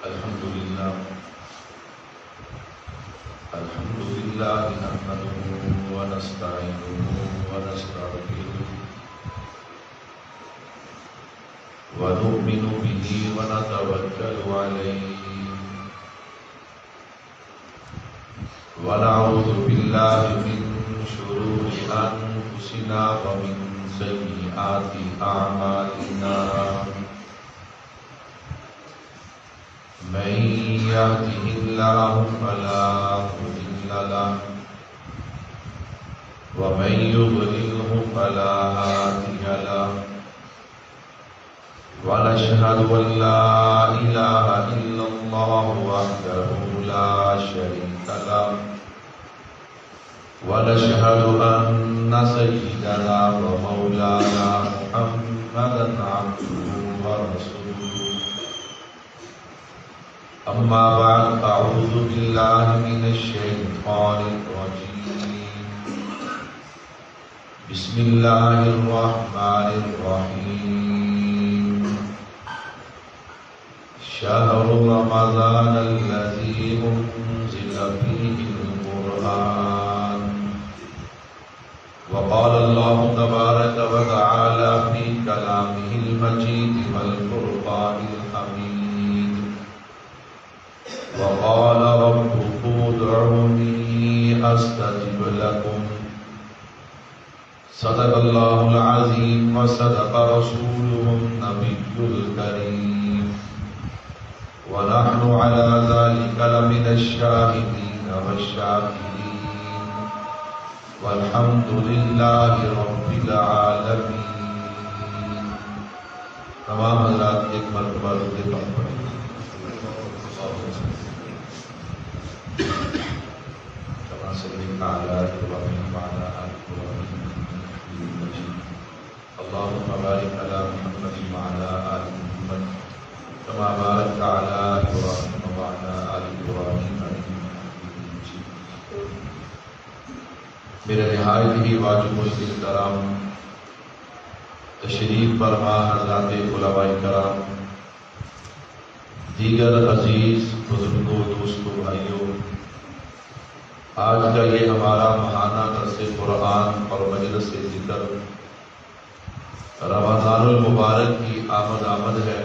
الحمد لله نحمده ونستعينه ونستغفره ونؤمن به ونتوكل عليه ونعوذ بالله من شرور أنفسنا ومن سيئات أعمالنا من يهده الله فلا مضل له ومن يضلله فلا هادي له ونشهد أن لا إله إلا الله وحده لا شريك له ونشهد أن سيدنا ومولانا محمدا عبده ورسوله أما بعد أعوذ بالله من الشيطان الرجيم بسم الله الرحمن الرحيم شهر رمضان الذي أنزل فيه القرآن وقال الله تبارك وتعالى في كلامه المجيد والفرقان الحميد وقال ربكم ادعوني أستجب لكم صدق الله العظيم وصدق رسوله النبي الكريم ونحن على ذلك لمن الشاهدين والشاكرين والحمد لله رب العالمين. تمام حضرات ایک مرتبہ درود پاک پڑھیں. كما صليت على إبراهيم وعلى آل إبراهيم إنك حميد مجيد. اللهم بارك على محمد وعلى آل محمد كما باركت على إبراهيم وعلى آل إبراهيم إنك حميد مجيد. میرے نہایت ہی واجب الاحترام تشریف فرما حضرات علماء کرام، دیگر عزیز بزرگوں، دوستوں، بھائیوں، آج کا یہ ہمارا ماہانہ درس قرآن اور مجلس ذکر رمضان المبارک کی آمد ہے.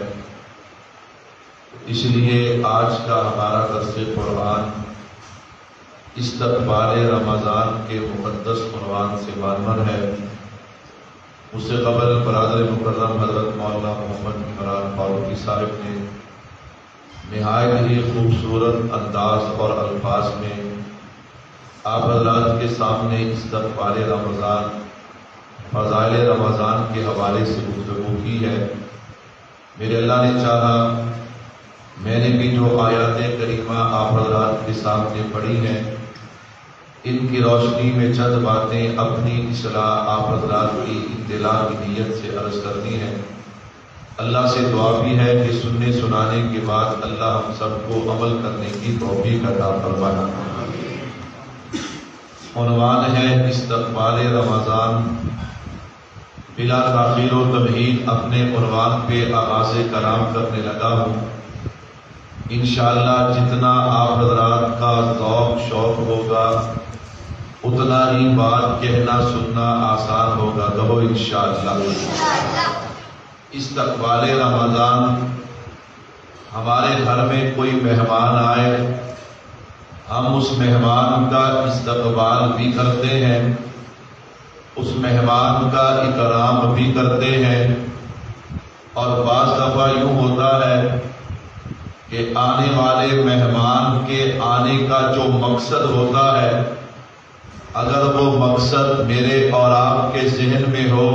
اس لیے آج کا ہمارا درس قرآن استقبال رمضان کے مقدس عنوان سے معنون ہے. اس سے قبل برادر مکرم حضرت مولانا محمد عمران فاروقی صاحب نے نہایت ہی خوبصورت انداز اور الفاظ میں آپ حضرات کے سامنے استقبال رمضان، فضائل رمضان کے حوالے سے گفتگو کی ہے. میرے اللہ نے چاہا میں نے بھی جو آیات کریمہ آپ حضرات کے سامنے پڑھی ہیں، ان کی روشنی میں چند باتیں اپنی اصلاح آپ حضرات کی اطلاع کی نیت سے عرض کرنی ہے. اللہ سے دعا بھی ہے کہ سننے سنانے کے بعد اللہ ہم سب کو عمل کرنے کی توفیق عطا فرمائے. عنوان ہے استقبال رمضان. بلا تاخیر و تمہید اپنے عنوان پہ آغاز کلام کرنے لگا ہوں. انشاءاللہ جتنا آپ حضرات کا ذوق شوق ہوگا اتنا ہی بات کہنا سننا آسان ہوگا. کہو انشاءاللہ. استقبال رمضان، ہمارے گھر میں کوئی مہمان آئے، ہم اس مہمان کا استقبال بھی کرتے ہیں، اس مہمان کا اکرام بھی کرتے ہیں. اور بعض دفعہ یوں ہوتا ہے کہ آنے والے مہمان کے آنے کا جو مقصد ہوتا ہے، اگر وہ مقصد میرے اور آپ کے ذہن میں ہو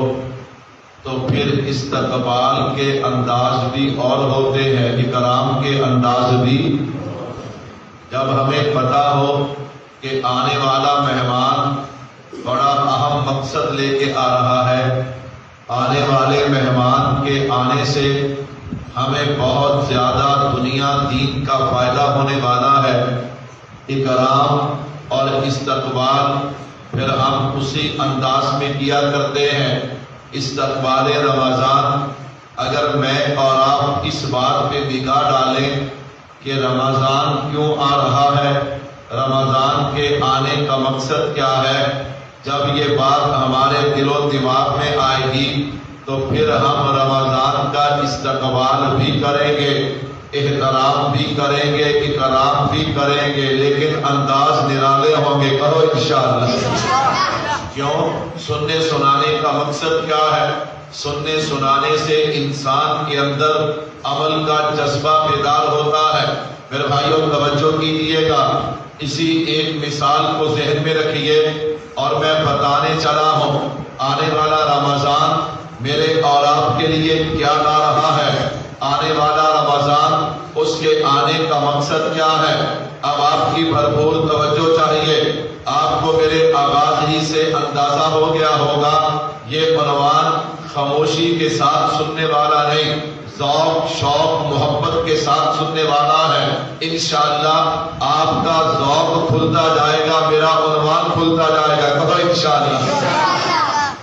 تو پھر استقبال کے انداز بھی اور ہوتے ہیں، اکرام کے انداز بھی. جب ہمیں پتہ ہو کہ آنے والا مہمان بڑا اہم مقصد لے کے آ رہا ہے، آنے والے مہمان کے آنے سے ہمیں بہت زیادہ دنیا دین کا فائدہ ہونے والا ہے، اکرام اور استقبال پھر ہم اسی انداز میں کیا کرتے ہیں. استقبال رمضان، اگر میں اور آپ اس بات پہ نگاہ ڈالیں کہ رمضان کیوں آ رہا ہے، رمضان کے آنے کا مقصد کیا ہے۔ جب یہ بات ہمارے دل و دماغ میں آئے گی تو پھر ہم رمضان کا استقبال بھی کریں گے، احترام بھی کریں گے، اکرام بھی کریں گے، لیکن انداز نرالے ہوں گے، کہو انشاءاللہ۔ کیوں؟ سننے سنانے کا مقصد کیا ہے؟ سننے سنانے سے انسان کے اندر عمل کا جذبہ بیدار ہوتا ہے۔ میرے بھائیوں توجہ کیجیے گا، اسی ایک مثال کو ذہن میں رکھیے اور میں بتانے چلا ہوں آنے والا رمضان میرے اور آپ کے لیے کیا لا رہا ہے، آنے والا رمضان اس کے آنے کا مقصد کیا ہے۔ اب آپ کی بھرپور توجہ چاہیے۔ آپ کو میرے آغاز ہی سے اندازہ ہو گیا ہوگا یہ عنوان خاموشی کے ساتھ سننے والا نہیں، ذوق شوق محبت کے ساتھ سننے والا ہے۔ انشاءاللہ آپ کا ذوق کھلتا جائے گا، میرا عنوان کھلتا جائے گا، کہو انشاءاللہ۔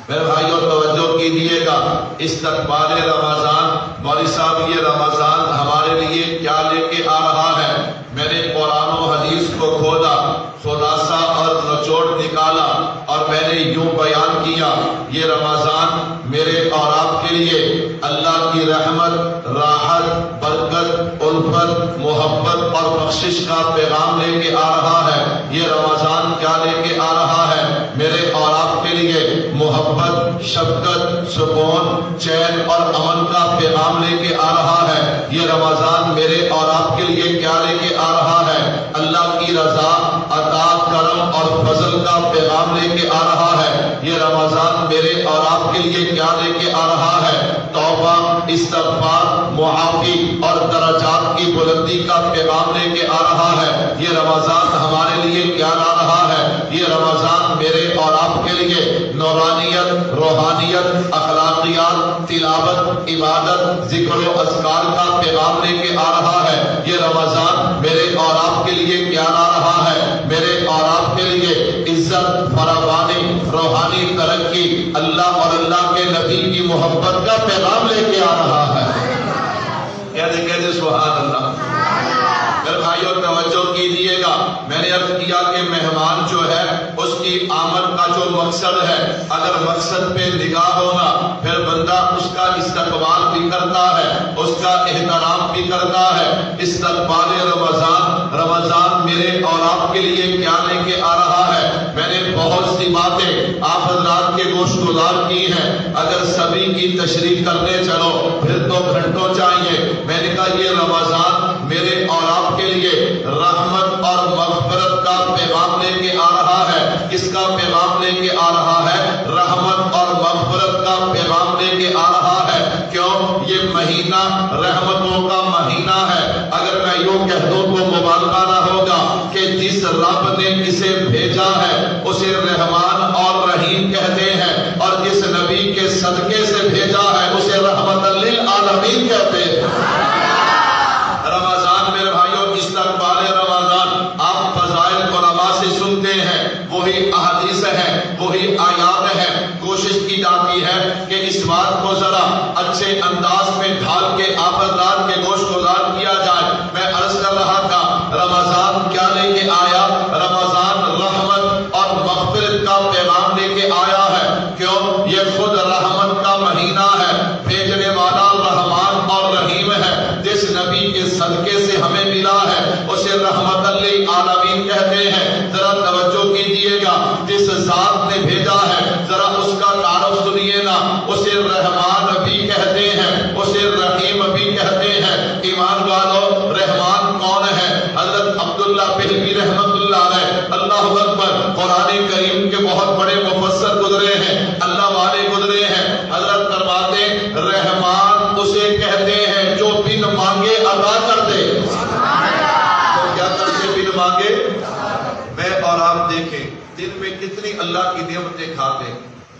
میرے بھائیوں توجہ کیجیے گا، استقبال رمضان، مولوی صاحب یہ رمضان ہمارے لیے کیا لے کے آ رہا ہے۔ میں نے قرآن و حدیث کو کھولا، خلاصہ اور نچوڑ نکالا اور میں نے یوں بیان کیا، یہ رمضان میرے اور آپ کے لیے اللہ کی رحمت، راحت، برکت، الفت، محبت اور بخشش کا پیغام لے کے آ رہا ہے۔ یہ رمضان کیا لے کے آ رہا ہے؟ میرے اور آپ کے لیے محبت، شفقت، سکون، چین اور امن کا پیغام لے کے آ رہا ہے۔ یہ رمضان میرے اور آپ کے لیے کیا لے کے آ رہا ہے؟ اللہ کی رضا، عطا، کرم اور فضل کا پیغام لے کے آ رہا ہے۔ یہ رمضان میرے اور آپ کے لیے کیا لے کے آ رہا ہے؟ توبہ، استغفار، معافی اور درجات کی بلندی کا پیغام لے کے آ رہا ہے۔ یہ رمضان ہمارے لیے کیا لا رہا ہے؟ یہ رمضان میرے اور آپ کے لیے نورانیت، روحانیت، اخلاقیات، تلاوت، عبادت، ذکر و اذکار کا پیغام لے کے آ رہا ہے۔ یہ رمضان میرے اور آپ کے لیے کیا لا رہا ہے؟ میرے اور آپ کے لیے عزت، فراوانی، روحانی ترقی، اللہ اور اللہ کے نبی کی محبت کا پیغام لے کے آ رہا ہے۔ کہتے سبحان اللہ۔ میرے بھائیوں توجہ کیجیے گا، میں نے عرض کیا کہ مہمان جو ہے اس کی آمد کا جو مقصد ہے، اگر مقصد پہ نگاہ ہوگا پھر بندہ اس کا استقبال بھی کرتا ہے، اس کا احترام بھی کرتا ہے۔ استقبال رمضان، رمضان میرے اور آپ کے لیے کیا لے کے آ رہا ہے؟ میں نے بہت سی باتیں آپ حضرات کے گوشت گزار کی ہیں، اگر سبھی کی تشریح کرنے چلو پھر تو گھنٹوں چاہیے۔ میں نے کہا یہ رمضان میرے اور آپ کے لیے رحمت اور مغفرت کا پیغام لے کے آ رہا ہے۔ کس کا پیغام لے کے آ رہا ہے؟ رحمت اور مغفرت کا پیغام لے کے آ رہا ہے۔ کیوں؟ یہ مہینہ رحمتوں کا مہینہ ہے۔ اگر میں یوں کہہ دوں تو مبالغہ نہ ہوگا کہ جس رب نے اسے بھیجا ہے اسے رحمان اور رحیم کہتے ہیں، اور جس نبی کے صدقے سے بھیجا ہے اسے رحمت للعالمین کہتے ہیں۔ رمضان میرے بھائیوں استقبال رمضان آپ فضائل علماء سے سنتے ہیں، وہی احادیث ہیں، وہی آیات ہیں۔ کوشش کی جاتی ہے کہ اس بات کو ذرا اچھے انداز میں ڈھال کے آپ حضرات کے گوشت گزار کیا جائے۔ میں عرض کر رہا تھا رمضان کیا لے کے آیا؟ رمضان رحمت اور مغفرت کا پیغام لے کے آیا ہے۔ کیوں؟ یہ خود رحمت کا مہینہ ہے، بھیجنے والا رحمان اور رحیم ہے۔ جس نبی کے صدقے سے ہمیں ملا ہے اسے رحمت للعالمین کہتے ہیں۔ ذرا توجہ کیجیے گا، جس ذات نے بھیجا ہے ذرا اس کا تعارف سنیے نا، اسے رحمان بھی کہتے ہیں، اسے رحیم بھی کہتے ہیں۔ ایمان والو، رحمان کون ہے؟ حضرت عبداللہ بہلوی رحمت اللہ علیہ، اللہ اکبر، قرآن کریم کے بہت بڑے مفسر گزرے ہیں، اللہ والے گزرے ہیں۔ حضرت فرماتے رحمان اسے کہتے ہیں جو بن مانگے عطا کر دے۔ تو کیا کرتے بن مانگے؟ میں اور آپ دیکھیں دن میں کتنی اللہ کی نعمتیں کھاتے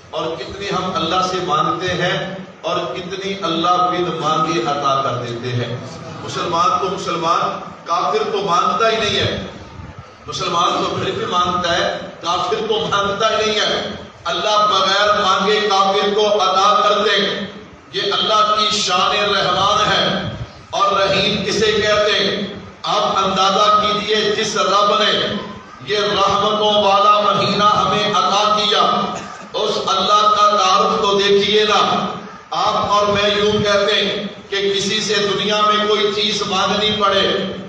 اور کتنی ہم اللہ سے مانگتے ہیں اور کتنی اللہ بن مانگے عطا کر دیتے ہیں۔ مسلمان تو مسلمان، کافر تو مانگتا ہی نہیں ہے۔ مسلمان تو پھر بھی مانگتا ہے، کافر تو مانگتا ہی نہیں ہے۔ اللہ بغیر مانگے کافر کو عطا کر دے، یہ اللہ کی شان رحمان ہے۔ اور رحیم کسے کہتے ہیں؟ آپ اندازہ کیجئے جس رب نے یہ رحمتوں والا مہینہ ہمیں عطا کیا، اس اللہ کا تعارف تو دیکھیے نا۔ آپ اور میں یوں کہتے ہیں کہ کسی سے دنیا میں کوئی چیز مانگنی پڑے،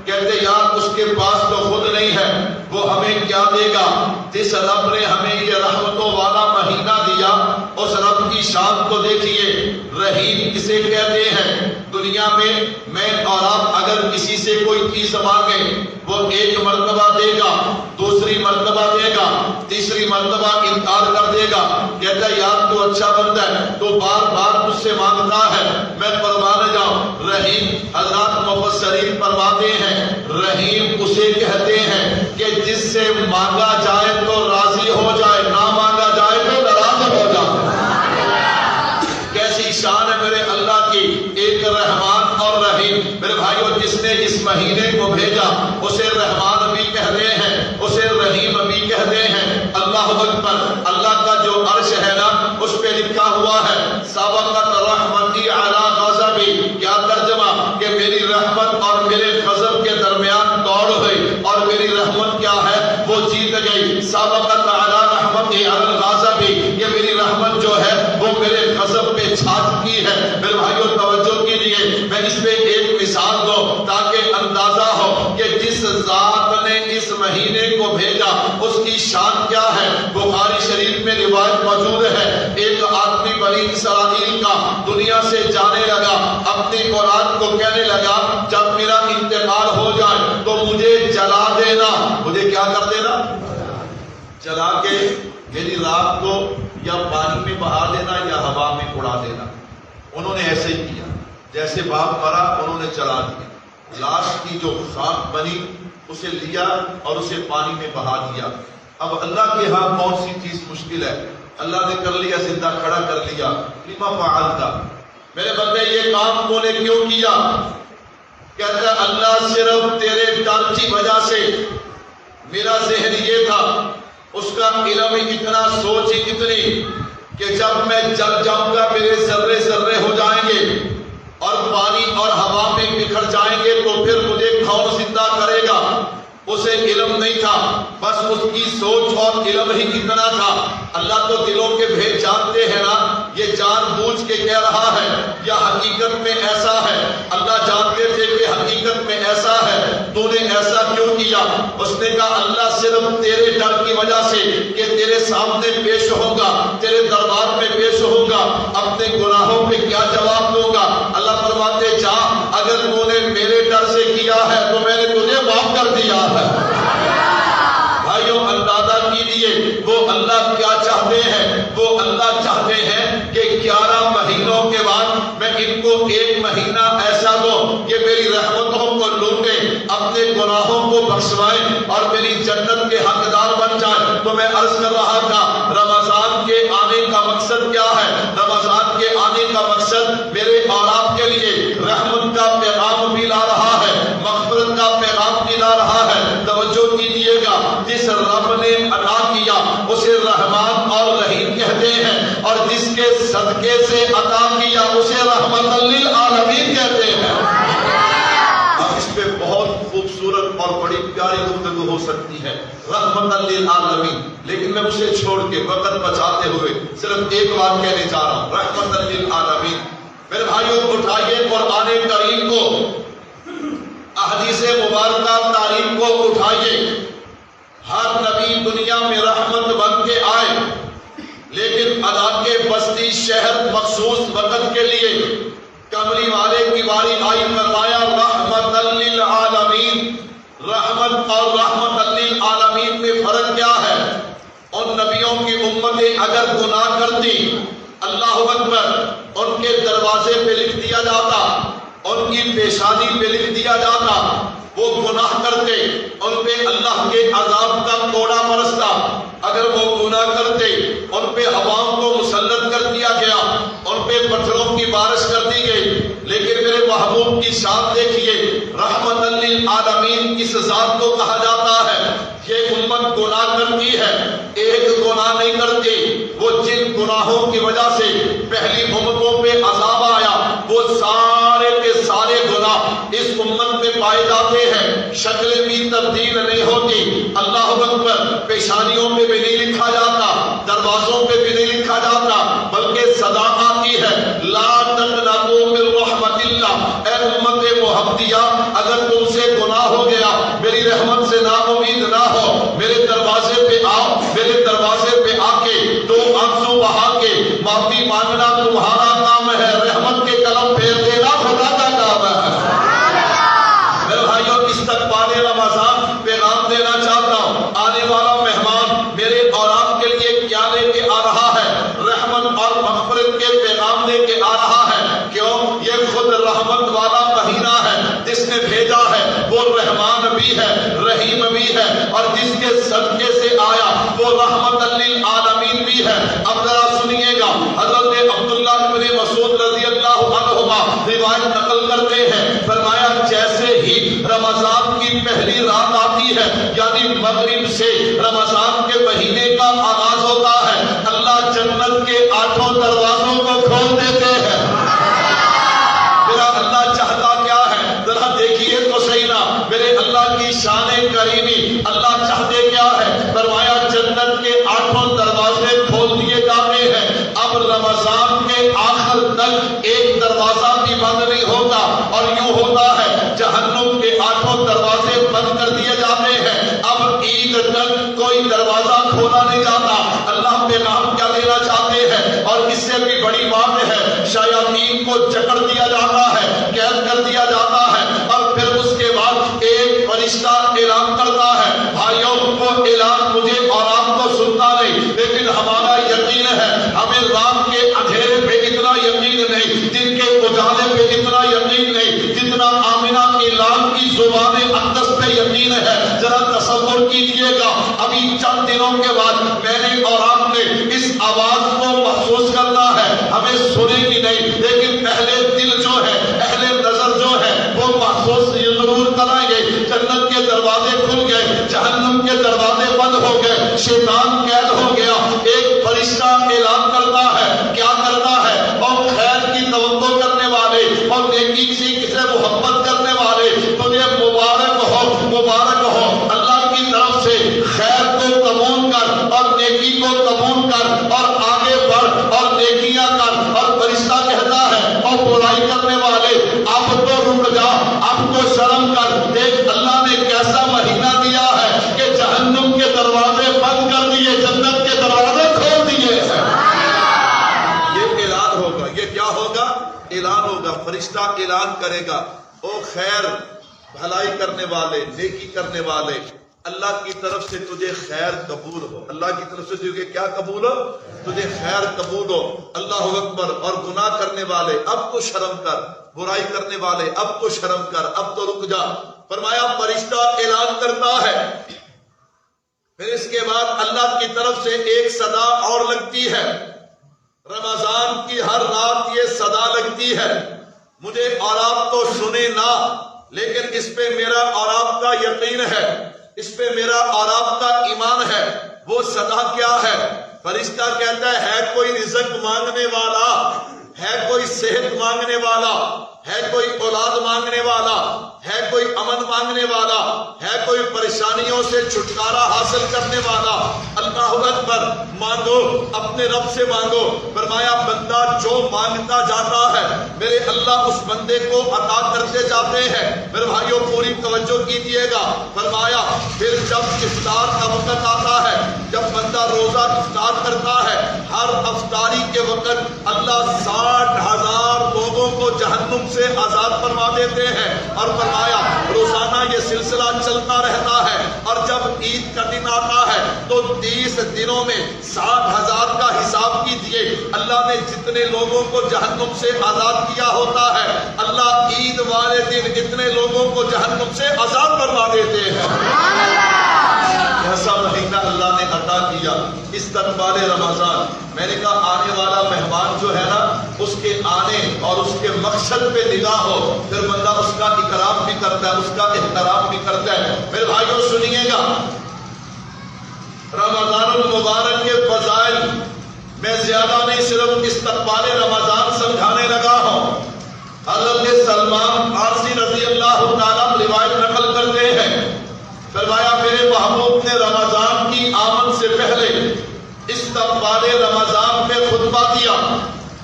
کہتے یار اس کے پاس تو خود نہیں ہے، وہ ہمیں کیا دے گا؟ جس رب نے ہمیں یہ رحمتوں والا مہینہ دیا، اس رب کی شان کو دیکھیے۔ رحیم کسے کہتے ہیں؟ دنیا میں اور آپ اگر کسی سے کوئی چیز مانگیں، وہ ایک مرتبہ دے گا، دوسری مرتبہ دے گا، تیسری مرتبہ انکار کر دے گا، کہتا ہے یار تو اچھا بندہ ہے، تو بار بار مجھ سے مانگتا ہے، میں قربان جاؤں۔ رحیم حضرات مفسرین فرماتے ہیں رحیم اسے کہتے ہیں کہ جس سے مانگا جائے تو راضی ہو جائے، نہ مانگا جائے تو ناراض ہو جائے۔ کیسی شان ہے میرے اللہ کی، ایک رحمان اور رحیم۔ میرے بھائیو، جس نے اس مہینے کو بھیجا اسے رحمان بھی کہتے ہیں، اسے رحیم بھی کہتے ہیں۔ اللہ اکبر۔ اللہ کا جو عرش ہے نا، اس پہ لکھا ہوا ہے سابقت رحمتی علی غضبی۔ کیا ترجمہ؟ کہ میری رحمت اور میرے غضب کے درمیان دوڑ گئی، اور میری رحمت کیا ہے؟ وہ جیت گئی۔ سابقت علی رحمتی علی غضبی، یہ میری رحمت جو ہے وہ میرے غضب پہ چھا چکی ہے۔ میرے بھائیو توجہ کیجئے، میں اس پہ ایک مثال دوں تاکہ اندازہ ہو کہ جس ذات نے اس مہینے کو بھیجا اس کی شان کیا ہے۔ بخاری شریف میں روایت موجود ہے، ایک آدمی بنی اسرائیل کا دنیا سے جانے لگا، اپنی اولاد کو کہنے لگا جب میرا انتقال ہو جائے تو مجھے جلا دینا۔ مجھے کیا کر دینا؟ جلا کے میری رات کو یا پانی میں بہا دینا یا ہوا میں اڑا دینا۔ انہوں نے ایسے ہی کیا، جیسے باپ مرا انہوں نے جلا دیا، لاش کی جو خاک بنی اسے لیا اور اسے پانی میں بہا دیا۔ اب اللہ کے ہاں کون سی چیز مشکل ہے؟ اللہ نے کر لیا، زندہ کھڑا کر لیا۔ لما فعلت، میرے بندے یہ کام تو نے کیوں کیا؟ کہتا ہے اللہ صرف تیرے ڈر کی وجہ سے۔ میرا ذہن یہ تھا، اس کا علم اتنا، سوچ اتنی کہ جب میں جل جاؤں گا میرے ذرے ذرے ہو جائیں گے اور پانی اور ہوا میں بکھر جائیں گے تو پھر مجھے کون زندہ کرے گا؟ اسے علم نہیں تھا، بس اس کی سوچ اور علم ہی اتنا تھا۔ اللہ تو دلوں کے بھید جانتے ہیں نا، یہ جان بوجھ کے کہہ رہا ہے یا حقیقت میں ایسا ہے؟ اللہ جانتے تھے کہ حقیقت میں ایسا ہے، تو نے ایسا کیوں کیا؟ اس نے کہا اللہ صرف تیرے ڈر کی وجہ سے کہ تیرے سامنے پیش ہوگا، تیرے دربار میں پیش ہوگا، اپنے گناہوں پہ کیا جواب دوں گا؟ اللہ فرماتے جا، اگر تو نے میرے ڈر سے کیا ہے تو میں نے تجھے معاف کر دیا ہے۔ بھائیوں اندازہ کیجئے وہ اللہ کیا چاہتے ہیں؟ وہ اللہ چاہتے ہیں کہ 11 مہینوں کے بعد میں ان کو ایک مہینہ ایسا دوں کہ میری رحمتوں کو لوٹیں، اپنے گناہوں کو بخشوائیں اور میری جنت کے حقدار بن جائیں۔ تو میں عرض کر رہا تھا رمضان کے آنے کا مقصد کیا ہے؟ رمضان کے آنے کا مقصد میرے اور آپ کے لیے رحمت کا پیغام بھی لا رہا ہے، مغفرت کا پیغام بھی لا رہا ہے۔ توجہ کیجئے گا، جس رب نے عطا کیا اسے رحمان اور رحیم کہتے ہیں، اور جس کے صدقے سے عطا کیا اسے رحمت للعالمین کہتے ہیں۔ اب اس پہ بہت خوبصورت اور بڑی پیاری گفتگو ہو سکتی ہے، رحمت للعالمین، لیکن میں اسے چھوڑ کے وقت بچاتے ہوئے صرف ایک بات کہنے جا رہا ہوں، رحمت للعالمین۔ میرے بھائیوں اٹھائیے قرآن کریم کو، احادیث مبارکہ تعلیم کو اٹھائیے۔ ہر نبی دنیا میں رحمت بن کے آئے، لیکن علاقے بستی شہر مخصوص وقت کے لیے کملی والے کی باری آئی، فرمایا رحمت للعالمین۔ رحمت اور رحمت للعالمین میں فرق کیا ہے؟ ان نبیوں کی امتیں اگر گناہ کرتی، اللہ اکبر، ان کے دروازے پہ لکھ دیا جاتا، ان کی پیشانی پہ لکھ دیا جاتا، وہ گناہ کرتے ان پہ اللہ کے عذاب کا کوڑا برستا۔ اگر وہ گناہ کرتے ان پہ ہواؤں کو مسلط کر دیا گیا، ان پہ پتھروں کی بارش کر دی گئی۔ لیکن میرے محبوب کی شان دیکھیے، رحمت للعالمین کس ذات کو کہا جاتا ہے؟ یہ امت گناہ کرتی ہے، ایک گناہ نہیں کرتی، وہ جن گناہوں کی وجہ سے پہلی امتوں پہ عذاب آیا وہ سارے کے سارے گناہ اس امت میں پائے جاتے ہیں۔ شکلیں بھی تبدیل نہیں ہوتی. اللہ اکبر. پیشانیوں پہ بھی نہیں لکھا جاتا, دروازوں پہ بھی نہیں لکھا جاتا, بلکہ صدا آتی ہے لا تقنطوا من رحمت اللہ. اے امت محمدیہ, اگر تم سے گناہ ہو گیا, میری رحمت سے نا امید نہ ہو, میرے دروازے پہ آؤ. میرے دروازے پہ آ کے دو آنسو بہا کے معافی مانگنا تمہارا کام ہے, رحمت کے قلم پھیر دینا خدا کا کام ہے. میرے بھائیوں, استقبال رمضان پیغام دینا چاہتا ہوں. آنے والا مہمان میرے اور آپ کے لیے کیا لے کے آ رہا ہے؟ رحمت اور مغفرت کے پیغام لے کے آ رہا ہے. کیوں؟ یہ خود رحمت والا مہینہ ہے. جس نے بھیجا ہے وہ رحمان بھی ہے, رحیم بھی ہے, اور جس کے صدقے سے آیا وہ رحمت للعالمین بھی ہے. اب ذرا سنیے گا, حضرت عبداللہ بن مسعود رضی اللہ عنہما روایت نقل کرتے ہیں, فرمایا جیسے ہی رمضان کی پہلی رات آتی ہے, یعنی مغرب سے رمضان کے مہینے کا آغاز ہوتا ہے, اللہ جنت کے 8 دروازوں کو کھول دیتے ہیں. میرا اللہ چاہتا کیا ہے؟ ذرا دیکھیے تو صحیح نا, میرے اللہ کی شان کریمی. اللہ چاہتے کیا ہے؟ فرمایا جنت کے 8 دروازے کھول دیے جاتے ہیں. اب رمضان کے آخر تک ایک دروازہ بھی بند نہیں ہوتا, اور یوں ہوتا ہے جہنم کے 8 دروازے بند کر دیے جاتے ہیں. اب عید تک کوئی دروازہ کھولا نہیں جاتا. اللہ پیغام کیا دینا چاہتے ہیں؟ اور اس سے بھی بڑی بات ہے, شیاطین کو جکڑ دیا جاتا ہے, قید کر دیا جاتا ہے, اور پھر اس کے بعد ایک فرشتہ اعلان کرتا ہے. بھائیوں, وہ اعلان مجھے اور آپ کو سنتا نہیں, لیکن ہمارا یقین ہے. ہمیں رات کے اندھیرے پہ اتنا یقین نہیں, دن کے اجالے پہ اتنا یقین نہیں, جتنا آمنہ کی لال کی زبان اقدس پہ یقین ہے. ذرا تصور کیجئے گا, ابھی چند دنوں کے بعد میں نے اور آپ نے اس آواز کو محسوس کرنا ہے. ہمیں سنے گی نہیں, لیکن اہل دل جو ہے, اہل نظر جو ہے, وہ محسوس ضرور کریں گے. جنت کے دروازے کھل گئے, جہنم کے دروازے بند ہو گئے, شیطان قید ہو گیا. ایک فرشتہ اعلان کرتا ہے, کیا کرتا ہے؟ اور خیر کی توقع کرنے والے اور نیکی سے محبت کرنے والے, تجھے مبارک ہو, مبارک ہو. اللہ کی طرف سے خیر کو قبول کر اور نیکی کو قبول کر اور آگے بڑھ اور نیکیاں کر. اور فرشتہ کہتا ہے, اور برائی کرنے والے اب تو رک جا, اب تو شرم کر. دیکھ اللہ نے کیسا مہینہ دیا ہے کہ جہنم کے دروازے بند کر دیے, جنت کے دروازے کھول دیے ہیں. یہ اعلان ہوگا. یہ کیا ہوگا؟ اعلان ہوگا. فرشتہ اعلان کرے گا, او خیر, بھلائی کرنے والے, نیکی کرنے والے, اللہ کی طرف سے تجھے خیر قبول ہو. اللہ کی طرف سے تجھے کیا قبول ہو؟ تجھے خیر قبول ہو. اللہ اکبر. اور گناہ کرنے والے اب تو شرم کر, برائی کرنے والے اب تو شرم کر, اب تو رک جا. فرمایا فرشتہ اعلان کرتا ہے. پھر اس کے بعد اللہ کی طرف سے ایک صدا اور لگتی ہے. رمضان کی ہر رات یہ صدا لگتی ہے. مجھے اور آپ تو سنے نہ, لیکن اس پہ میرا اور آپ کا یقین ہے, اس پہ میرا اور آپ کا ایمان ہے. وہ صدا کیا ہے؟ فرشتہ کہتا ہے کوئی رزق مانگنے والا, ہے کوئی صحت مانگنے والا, ہے کوئی اولاد مانگنے والا, ہے کوئی امن مانگنے والا, ہے کوئی پریشانیوں سے چھٹکارا حاصل کرنے والا. اللہ اکبر. مانگو, اپنے رب سے مانگو. فرمایا بندہ جو مانگتا جاتا ہے میرے اللہ اس بندے کو عطا کرتے جاتے ہیں. میرے بھائیوں پوری توجہ کیجیے گا. فرمایا پھر جب افطار کا وقت آتا ہے, جب بندہ روزہ افطار کرتا ہے, ہر افطاری کے وقت اللہ 60,000 لوگوں کو جہنم سے آزاد فرما دیتے ہیں. اور فرمایا روزانہ یہ سلسلہ چلتا رہتا ہے, اور جب عید کا دن آتا ہے تو 30 دنوں میں 60,000 کا حساب کیجئے. اللہ نے جتنے لوگوں کو جہنم سے آزاد کیا ہوتا ہے, اللہ عید والے دن اتنے لوگوں کو جہنم سے آزاد فرما دیتے ہیں. ایسا مہینہ اللہ نے عطا کیا. استقبال رمضان. میں نے کہا آنے والا مہمان جو ہے نا, اس کے آنے اور اس کے مقصد پہ نگاہ ہو, پھر بندہ اس کا اکرام بھی کرتا ہے, اس کا احترام بھی کرتا ہے. میرے بھائیوں سنیے گا, رمضان المبارک کے فضائل میں زیادہ نہیں, صرف استقبال رمضان سمجھانے لگا ہوں. حضرت سلمان فارسی رضی اللہ تعالیٰ روایت نقل کرتے ہیں, پہلے استقبال رمضان پہ خطبہ دیا،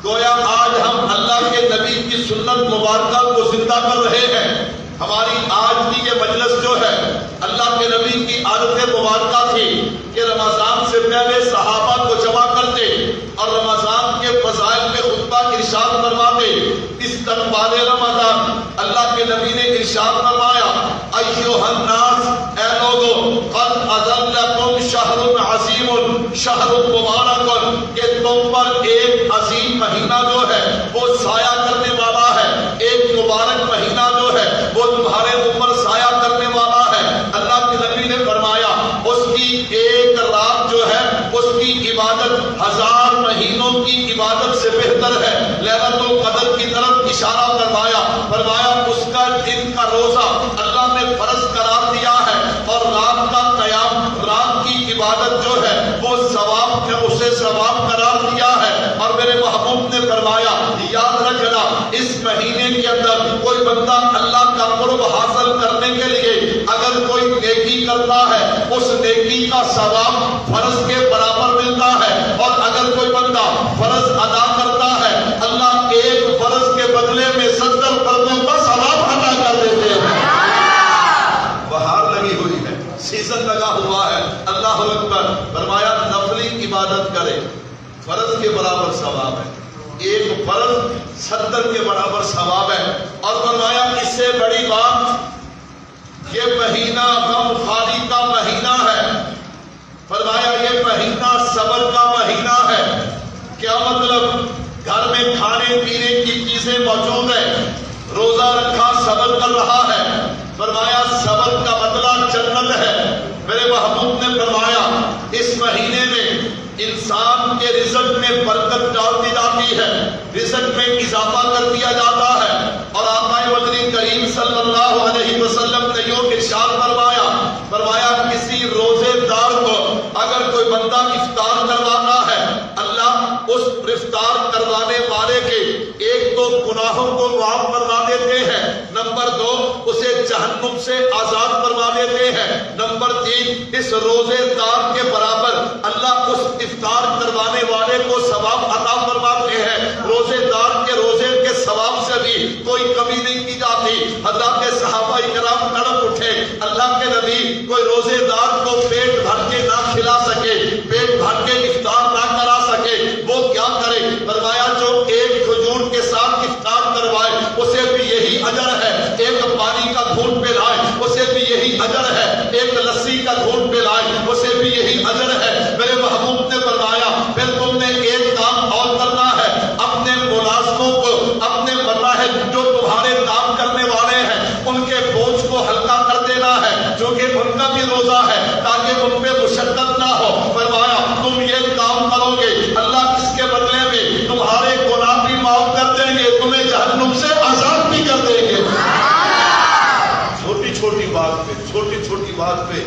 گویا آج ہم اللہ کے نبی کی سنت مبارکہ کو زندہ کر رہے ہیں۔ ہماری آج کی یہ مجلس جو ہے، اللہ کے نبی کی عادت مبارکہ تھی کہ رمضان سے پہلے صحابہ کو جمع کرتے اور رمضان کے فضائل پہ خطبہ ارشاد فرماتے۔ استقبال رمضان، اللہ کے نبی نے ارشاد فرمایا، ایھا الناس، اے لوگو، قد اذلکم شہر عظیم، شہر مبارک، کہ تم پر ایک عظیم مہینہ جو ہے وہ سایہ کرنے والا ہے، ایک مبارک مہینہ جو ہے وہ تمہارے اوپر سایہ کرنے والا ہے۔ اللہ کے نبی نے فرمایا اس کی ایک رات جو ہے اس کی عبادت 1000 مہینوں کی عبادت سے بہتر ہے۔ لیلۃ القدر کی طرف اشارہ فرمایا اس کا دن کا روزہ اللہ نے فرض قرار دیا ہے، اور رات کا قیام، رات کی عبادت جو ہے وہ ثواب ہے، اسے ثواب قرار دیا ہے۔ اور میرے محبوب نے فرمایا یاد رکھنا، اس مہینے کے اندر کوئی بندہ اللہ کا قرب حاصل کرنے کے لیے اگر کوئی نیکی کرتا ہے، اس نیکی کا ثواب فرض کے برابر ملتا ہے، اور اگر کوئی بندہ فرض ادا کرتا ہے، اللہ ایک فرض کے بدلے میں 70 فرضوں کا ثواب ادا کر دیتے ہیں۔ بہار لگی ہوئی ہے، سیزن لگا ہوا ہے، اللہ اکبر۔ فرمایا نفلی عبادت کرے، فرض کے برابر ثواب ہے، ایک فرض 70 کے برابر ثواب ہے۔ اور فرمایا اس سے بڑی بات، یہ مہینہ غم خاری کا مہینہ ہے، فرمایا یہ مہینہ صبر کا مہینہ ہے۔ کیا مطلب؟ گھر میں کھانے پینے کی چیزیں موجود ہیں، روزہ رکھا صبر کر رہا ہے، فرمایا صبر کا بدلہ جنت ہے۔ میرے محبوب نے فرمایا اس مہینے میں انسان کے رزق میں برکت ڈال دی جاتی ہے، رزق میں اضافہ کر دیا جاتا ہے۔ اور آقا مدنی کریم صلی اللہ علیہ وسلم نے یوں ارشاد فرمایا کسی روزے دار کو اگر کوئی بندہ افطار کروانا ہے، اللہ اس افطار کروانے والے کے ایک تو گناہوں کو معاف فرما دیتے ہیں، نمبر 2 اسے جہنم سے آزاد فرما دیتے ہیں، نمبر 3 اس روزے دار کے برابر اللہ اس افطار کروانے والے کو ثواب عطا فرماتے ہیں۔ روزے دار کے روزے کے ثواب سے بھی کوئی کمی نہیں کی جاتی۔ حضرات صحابہ کرام تڑپ اٹھے، اللہ کے نبی کوئی روزے دار کو پیٹ بھر کے نہ کھلا سکے، پیٹ بھر کے افطار نہ کرا سکے، وہ کیا کرے؟ فرمایا جو ایک کھجور کے ساتھ افطار کروائے اسے بھی یہی اجر ہے، ایک پانی کا گھونٹ پلائے اسے بھی یہی اجر ہے، ایک لسی کا گھونٹ پلائے اسے بھی یہی اجر ہے۔ میرے محبوب نے فرمایا پھر تم نے ایک کام اور کرنا ہے، اپنے ملازموں کو، اپنے مراحل جو تمہارے کام کرنے والے ہیں ان کے بوجھ کو ہلکا کر دینا ہے، جو کہ ان کا بھی روزہ ہے، تاکہ ان پہ مشقت نہ ہو۔ فرمایا تم یہ کام کرو گے، اللہ اس کے بدلے میں تمہارے گناہ بھی معاف کر دیں گے، تمہیں جہنم سے آزاد بھی کر دیں گے۔ چھوٹی چھوٹی بات پہ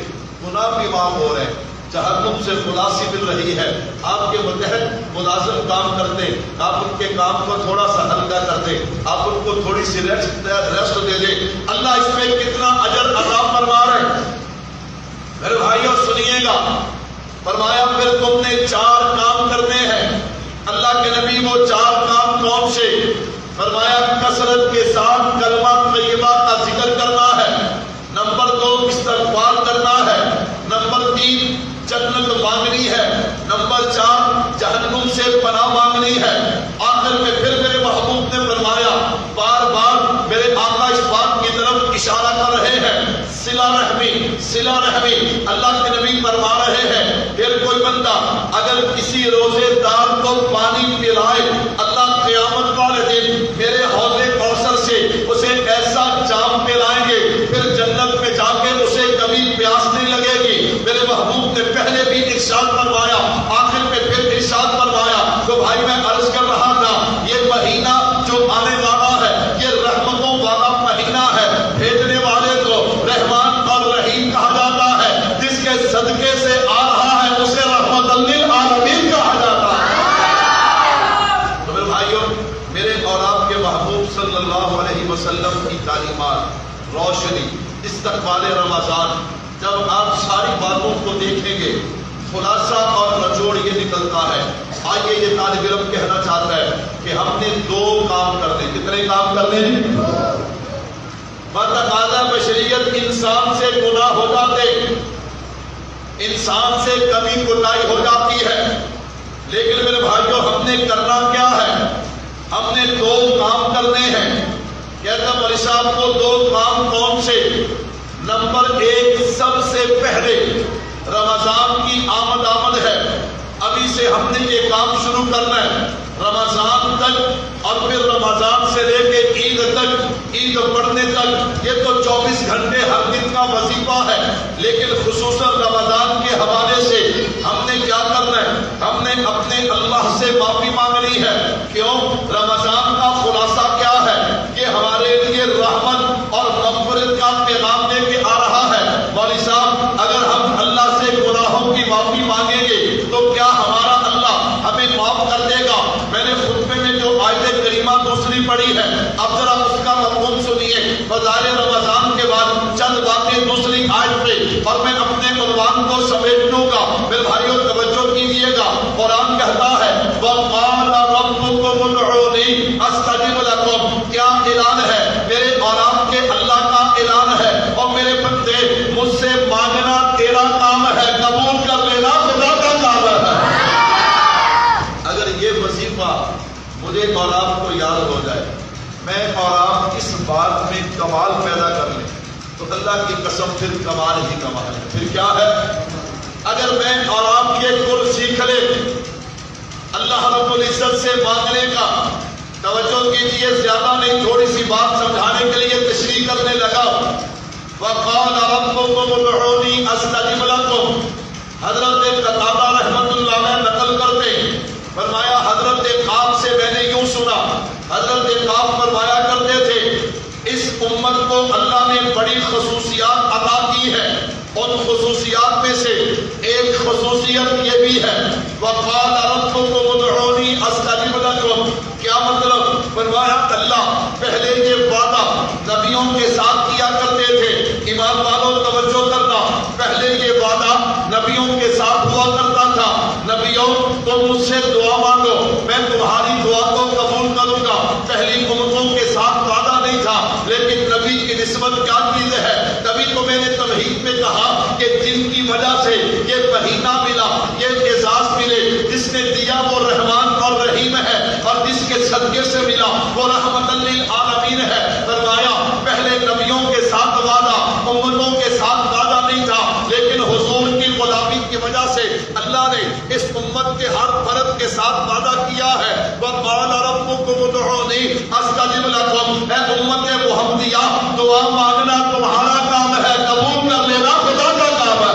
گناہ بھی معاف ہو رہے ہیں، جہنم سے خلاصی مل رہی ہے۔ آپ کے متحد ملازم کام کرتے، آپ ان کے کام کو تھوڑا سا ہلکا کر دیں، آپ ان کو تھوڑی سی ریسٹ دے دیں، اللہ اس میں کتنا اجر عطا فرما رہے ہیں۔ میرے بھائیوں سنیے گا، فرمایا پھر تم نے 4 کام کرنے ہیں۔ اللہ کے نبی وہ 4 کام کون سے؟ فرمایا کثرت کے ساتھ کلمہ طیبہ کا ذکر کرنا ہے، نمبر 2 استغفار کرنا ہے، نمبر 3 جنت مانگنی ہے، نمبر 4 جہنم سے پناہ مانگنی ہے۔ آخر میں پھر میرے محبوب نے فرمایا، بار بار میرے آقا اس بات کی طرف اشارہ کر رہے ہیں، صلہ رحمی۔ اللہ کے نبی فرما رہے ہیں پھر کوئی بندہ اگر کسی روزے دار کو پانی پلائے، اللہ قیامت والے دن میرے حوض کوثر سے اسے ایسا جام پلائیں گے، پھر جنت میں جا کے اسے کبھی پیاس نہیں لگے گی۔ میرے محبوب نے پہلے بھی ارشاد فرمایا، آخر میں پھر ارشاد فرمایا۔ تو بھائی میں عرض کر رہا تھا یہ مہینہ جو آنے والا ہے یہ رحمتوں والا مہینہ ہے، بھیجنے والے کو رحمان اور رحیم کہا جاتا ہے، جس کے صدقے سے آ رہا ہے اسے رحمت للعالمین کہا جاتا ہے۔ تو میرے بھائیوں، میرے اور آپ کے محبوب صلی اللہ علیہ وسلم کی تعلیمات، روشنی، استقبال رمضان، جب آپ ساری باتوں کو دیکھیں گے خلاصہ اور نچوڑ یہ نکلتا ہے، آئیے یہ طالب علم کہنا چاہتا ہے کہ ہم نے 2 کام کرنے. کتنے کام کرنے؟ بتقاضا بشریت انسان سے گناہ ہو جاتے، انسان سے کمی کوتاہی ہو جاتی ہے، لیکن میرے بھائیوں ہم نے کرنا کیا ہے؟ ہم نے 2 کام کرنے ہیں. کہتا مولوی صاحب کو 2 کام کون سے؟ نمبر 1، سب سے پہلے رمضان کی آمد ہے، ابھی سے ہم نے یہ کام شروع کرنا ہے. رمضان تک اور پھر رمضان سے لے کے عید تک، عید پڑھنے تک، یہ تو 24 گھنٹے ہر دن کا وظیفہ ہے، لیکن خصوصاً رمضان کے حوالے سے ہم نے کیا کرنا ہے؟ ہم نے اپنے اللہ سے معافی مانگنی ہے. کیوں؟ رمضان کا خلاصہ کیا ہے؟ کہ ہمارے لیے رحمت اور مغفرت کا پیغام دے کے آ رہا ہے. مولوی صاحب اگر ہم اللہ سے گناہوں کی معافی مانگیں گے تو کیا ہمارا اللہ ہمیں معاف کر دے گا؟ میں نے خطبے میں جو آیت کریمہ دوسری پڑھی ہے، اب ذرا اس کا مفہوم سنیے. فضائل رمضان کے بعد چند باتیں دوسری آیت پہ، اور میں اپنے عنوان کو سمیٹ لوں گا. میرے بھائیوں توجہ کیجیے گا. قرآن کہتا ہے وَقَالَ رَبُّكُمُ ادْعُونِي أَسْتَجِبْ لَكُمْ. کیا اعلان ہے؟ میرے اور آپ کے اللہ کا اعلان ہے. اور میرے بندے مجھ سے مانگنا تیرا کام ہے، قبول کر لینا خدا کا کام ہے. اگر یہ وظیفہ مجھے اور آپ کو یاد ہو جائے، میں اور آپ اس بات میں کمال پیدا کر لیں، تو اللہ کی قسم پھر کمال ہی کمال ہے. پھر کیا ہے؟ اگر میں اور آپ یہ گر سیکھ لیں اللہ رب العزت سے مانگنے کا، توجہ کیجیے، زیادہ نہیں، تھوڑی سی بات سمجھانے کے لیے تشریح کرنے لگا. وَقَالَ رَبُّكُمُ ادْعُونِي أَسْتَجِبْ لَكُمْ. حضرت قتادہ رحمۃ اللہ علیہ نقل کرتے، فرمایا حضرت قاب سے میں نے یوں سنا، حضرت قاب فرمایا کرتے تھے اس امت کو اللہ نے بڑی خصوصیات عطا کی ہے. ان خصوصیات میں سے ایک خصوصیت یہ بھی ہے وَقَالَ رَبُّكُمُ ادْعُونِي أَسْتَجِبْ لَكُمْ. کیا مطلب؟ فرمایا اللہ پہلے یہ وعدہ نبیوں کے ساتھ کیا کرتے تھے. ایمان والوں توجہ کرنا، پہلے یہ وعدہ نبیوں کے ساتھ ہوا کرتا تھا، نبیوں تم مجھ سے دعا مانگو میں تمہاری دعا کو قبول کروں گا. پہلی امتوں کے ساتھ وعدہ نہیں تھا، لیکن نبی کی نسبت کیا چیز ہے؟ تبھی تو میں نے تمہید میں کہا کہ جن کی وجہ سے یہ مہینہ ملا، یہ اعزاز ملے، جس نے دیا وہ رحمان اور رحیم ہے، اور جس کے صدقے سے ملا وہ رحمت للعالمین ہے. فرمایا پہلے نبیوں کے ساتھ وعدہ، امتوں کے ساتھ وعدہ نہیں تھا، لیکن حضور کی غلامی کی وجہ سے اللہ نے اس امت کے ہر فرد کے ساتھ وعدہ کیا ہے. وَقَالَ رَبُّكُمُ ادْعُونِي أَسْتَجِبْ لَكُمْ. اے امت محمدیہ، دعا مانگنا تمہارا کام ہے، قبول کر لینا خدا کا کام ہے.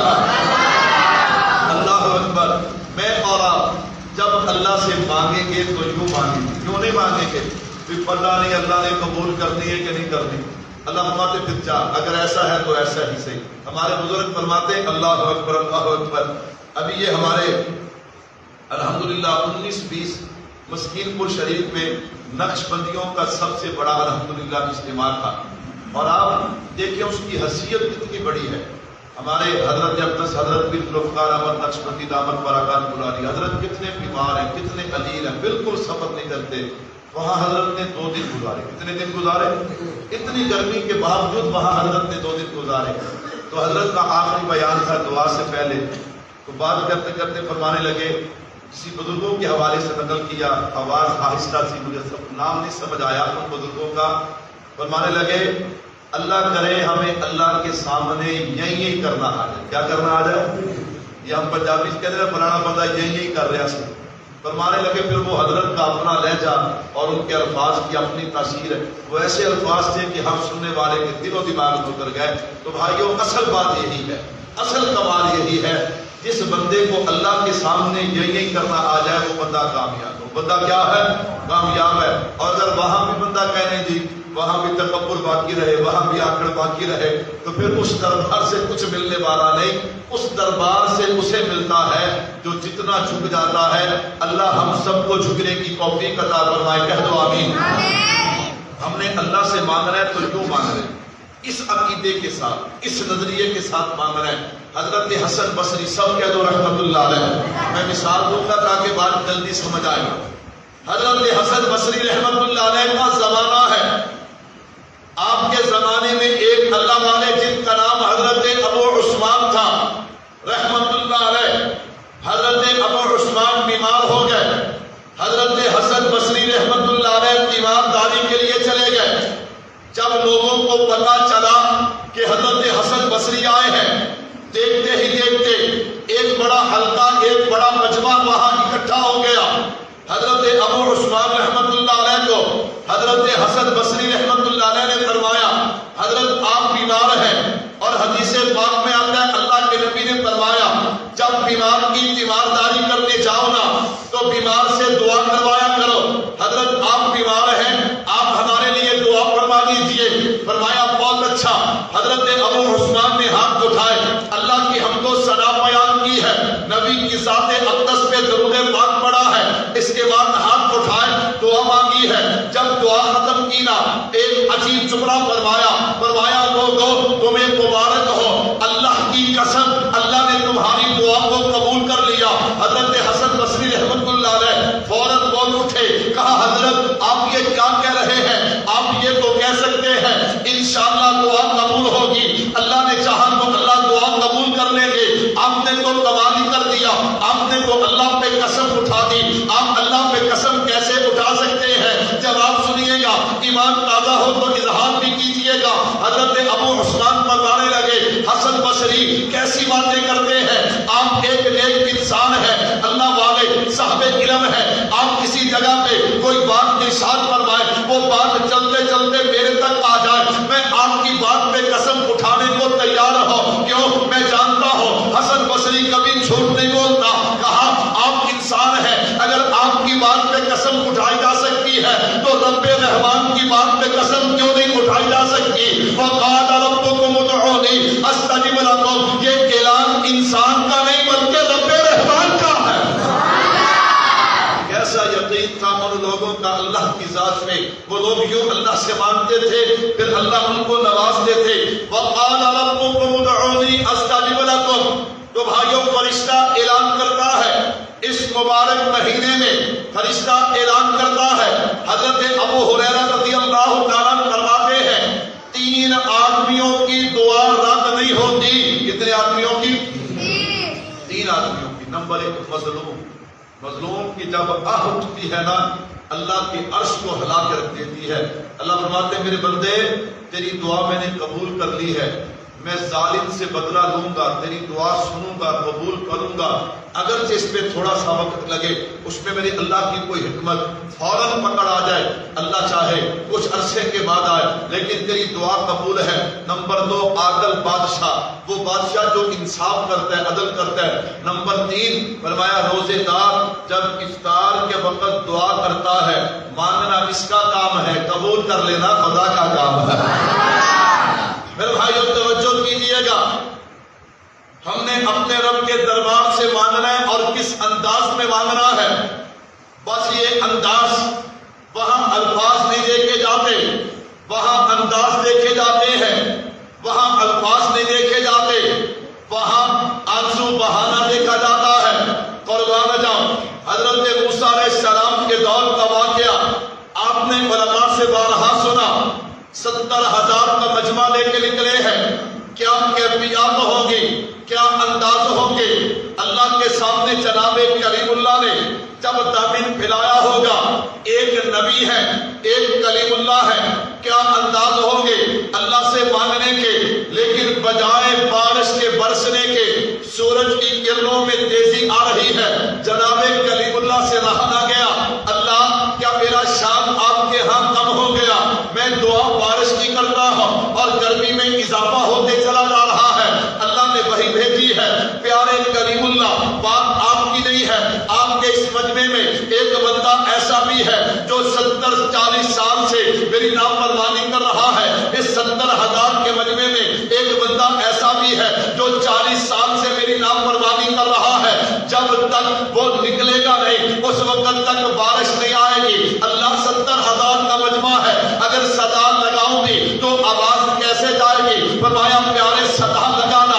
اللہ اکبر. میں اور آپ جب اللہ سے مانگیں گے تو یوں مانگیں گے، کیوں نہیں مانگیں گے؟ پھر پتہ نہیں اللہ نے قبول کرنی ہے کہ نہیں کرنی. اللہ فرماتے پھر جا، اگر ایسا ہے تو ایسا ہی صحیح. ہمارے بزرگ فرماتے اللہ اکبر اللہ اکبر. ابھی یہ ہمارے الحمدللہ 19-20 مسکین پور شریف میں نقش بندیوں کا سب سے بڑا الحمدللہ اجتماع تھا، اور آپ دیکھیں اس کی حیثیت کتنی بڑی ہے. ہمارے حضرت اقدس حضرت بن ذوالفقار احمد نقشبندی دامت برکات العالی حضرت کتنے بیمار ہیں، کتنے علیل ہیں، بالکل سفر نہیں کرتے. وہاں حضرت نے 2 دن گزارے. کتنے دن گزارے؟ اتنی گرمی کے باوجود وہاں حضرت نے 2 دن گزارے. تو حضرت کا آخری بیان تھا دعا سے پہلے، تو بات کرتے کرتے فرمانے لگے، کسی بزرگوں کے حوالے سے نقل کیا، آواز آہستہ سی، مجھے سب نام نہیں سمجھ آیا ان بزرگوں کا. فرمانے لگے اللہ کرے ہمیں اللہ کے سامنے یہی کرنا آ جائے. کیا کرنا آ جائے؟ یہ ہم پنجابی کہتے ہیں فلانا بندہ یہی کر رہا سی. فرمانے لگے پھر وہ حضرت کا اپنا لہجہ اور ان کے الفاظ کی اپنی تاثیر ہے، وہ ایسے الفاظ تھے کہ ہم سننے والے کے دل و دماغ میں اتر گئے. تو بھائیوں اصل بات یہی ہے، اصل کمال یہی ہے، جس بندے کو اللہ کے سامنے یہی کرنا آ جائے وہ بندہ کامیاب ہو. بندہ کیا ہے؟ کامیاب ہے. اور اگر وہاں بھی بندہ کہنے جی وہاں بھی تکبر باقی رہے، وہاں بھی آکڑ باقی رہے، تو پھر اس دربار سے کچھ ملنے والا نہیں. اس دربار سے اسے ملتا ہے جو جتنا جھک جاتا ہے. اللہ ہم سب کو جھکنے کی توفیق عطا فرمائے. کہہ دو آمین. ہم نے اللہ سے مانگنا ہے تو یوں مانگ رہے ہیں، اس عقیدے کے ساتھ، اس نظریے کے ساتھ مانگ رہے ہیں حضرت حسن بصری، سب کہہ دو رحمت اللہ علیہ. میں مثال دوں گا تاکہ بات جلدی سمجھ آئے. حضرت حسن بصری رحمت اللہ علیہ کا زمانہ ہے. آپ کے زمانے میں ایک اللہ والے جن کا نام حضرت ابو عثمان تھا رحمت اللہ علیہ. حضرت ابو عثمان بیمار ہو گئے. حضرت حسن بصری رحمت اللہ علیہ تیمارداری کے لیے چلے گئے. جب لوگوں کو پتا چلا کہ حضرت حسن بصری آئے ہیں، دیکھتے ہی دیکھتے ایک بڑا حلقہ، ایک بڑا مجمع وہاں اکٹھا ہو گیا. حضرت ابو عثمان رحمت اللہ علیہ کو حضرت حسن بصری رحمت اللہ علیہ نے فرمایا حضرت آپ بیمار ہیں، اور حدیث پاک میں آتا ہے اللہ کے نبی نے فرمایا جب بیمار کی تیمارداری کرنے جاؤ نا تو بیمار سے دعا کروایا کرو. حضرت آپ بیمار ہیں، آپ ہمارے لیے دعا فرما دیجئے. فرمایا بہت اچھا. حضرت ابو عثمان نے ہاتھ اٹھائے، اللہ کی حمد و ثنا بیان کی ہے، نبی کی ذات اقدس پہ درود پاک پڑا ہے، اس کے بعد ہاتھ اٹھائے دعا مانگی ہے. جب دعا ختم کی نا ایک عجیب جملہ فرمایا لوگو تمہیں مبارک ہو، اللہ کی قسم اللہ نے تمہاری دعا کو قبول کر لیا. حضرت حسن بصری رحمت اللہ علیہ فوراً بول اٹھے، کہا حضرت آپ یہ کیا کہہ رہے ہیں؟ آپ یہ تو کہہ سکتے ہیں انشاءاللہ دعا قبول ہوگی، اللہ نے چاہا تو اللہ دعا قبول کر لیں گے. آپ نے تو کمال ہی کر دیا، آپ نے تو اللہ پہ قسم اٹھا دی. آپ اللہ پہ قسم کیسے اٹھا سکتے ہیں؟ جواب سنیے گا، ایمان تازہ ہو تو اظہار بھی کیجئے گا. حضرت ابو عثمان فرمانے لگے حسن بصری کیسی باتیں کرتے ہیں، آپ ایک نیک انسان ہیں، اللہ والے صاحب علم ہیں، آپ کسی جگہ پہ کوئی بات ارشاد فرمائے، وہ بات چلتے چلتے میرے تک آ جائے، میں آپ کی بات پہ قسم اٹھانے کو تیار ہوں. کیوں؟ میں جانتا ہوں حسن بصری کبھی جھوٹ نہیں بولتا. کہا آپ انسان ہیں، اگر آپ کی بات پہ قسم اٹھائی جا سکتی ہے تو رب رحمان کی بات پہ قسم کیوں نہیں اٹھائی جا سکتی؟ وقال ربکم ادعونی استجب لکم، یہ اعلان انسان کا نہیں بلکہ رب رحمان کا ہے. کیسا یقین تھا ان لوگوں کا اللہ کی ذات میں. وہ لوگ یوں اللہ سے مانتے تھے، پھر اللہ ان کو نوازتے تھے. وقال ربکم ادعونی استجب لکم. تو بھائیوں فرشتہ اعلان کرتا ہے اس مبارک مہینے میں، فرشتہ اعلان کرتا ہے. حضرت ابو ہریرہ رضی اللہ تعالیٰ فرماتے ہیں 3 آدمیوں کی دعا رد نہیں ہوتی. کتنے آدمیوں کی؟ 3 آدمیوں کی. نمبر 1 مظلوم کی جب آہ اٹھتی ہے نا اللہ کے عرش کو ہلا کے رکھ دیتی ہے. اللہ فرماتے ہیں میرے بندے تیری دعا میں نے قبول کر لی ہے، میں ظالم سے بدلہ لوں گا، تیری دعا سنوں گا، قبول کروں گا. اگرچہ اس پہ تھوڑا سا وقت لگے، اس میں میری اللہ کی کوئی حکمت فوراً پکڑ آ جائے، اللہ چاہے کچھ عرصے کے بعد آئے، لیکن تیری دعا قبول ہے. نمبر 2 عادل بادشاہ، وہ بادشاہ جو انصاف کرتا ہے، عدل کرتا ہے. نمبر 3 فرمایا روزے دار جب افطار کے وقت دعا کرتا ہے، مانگنا اس کا کام ہے، قبول کر لینا خدا کا کام ہے. میرے بھائیوں توجہ کیجئے گا، ہم نے اپنے رب کے دربار سے مانگنا ہے اور کس انداز میں مانگنا ہے. بس یہ انداز، وہاں الفاظ نہیں دیکھے جاتے، وہاں انداز دیکھے جاتے ہیں، وہاں الفاظ نہیں دیکھے جاتے، وہاں آنسو بہانا دیکھا جاتا ہے. قربان جاؤں حضرت موسیٰ علیہ السلام کے دور کا واقعہ آپ نے علماء سے بارہا سنا. 70,000 کا مجمع لے کے نکلے ہیں. کیا کیفیات ہوگی، کیا انداز ہوگے؟ اللہ کے سامنے جناب کریم اللہ نے جب دامن پھیلایا ہوگا، ایک نبی ہے، ایک کلیم اللہ ہے، کیا انداز ہوگے اللہ سے مانگنے کے؟ لیکن بجائے بارش کے برسنے کے سورج کی کرنوں میں تیزی آ رہی ہے. جناب کلیم اللہ سے رہا نہ گیا. اللہ کیا میرا شان آپ کے ہاں کم ہو گیا؟ میں دعا بارش کی کرتا ہوں اور گرمی میں اضافہ ہوتے چلا جا رہا ہے. اللہ نے وحی بھیجی ہے. پیارے کلیم اللہ بات آپ کی نہیں ہے، آپ کے اس مجمع میں ایک بندہ ایسا بھی ہے جو 70-40 سال سے میری نافرمانی کر رہا ہے. اس 70,000 کے مجمع میں ایک بندہ ایسا بھی ہے جو 40 سال سے میری نافرمانی کر رہا ہے. جب تک وہ نکلے گا نہیں اس وقت تک بارش نہیں آئے گی. اللہ 70,000 کا مجمع ہے، اگر صدا لگاؤں گی تو آواز کیسے جائے گی؟ فرمایا پیارے صدا لگانا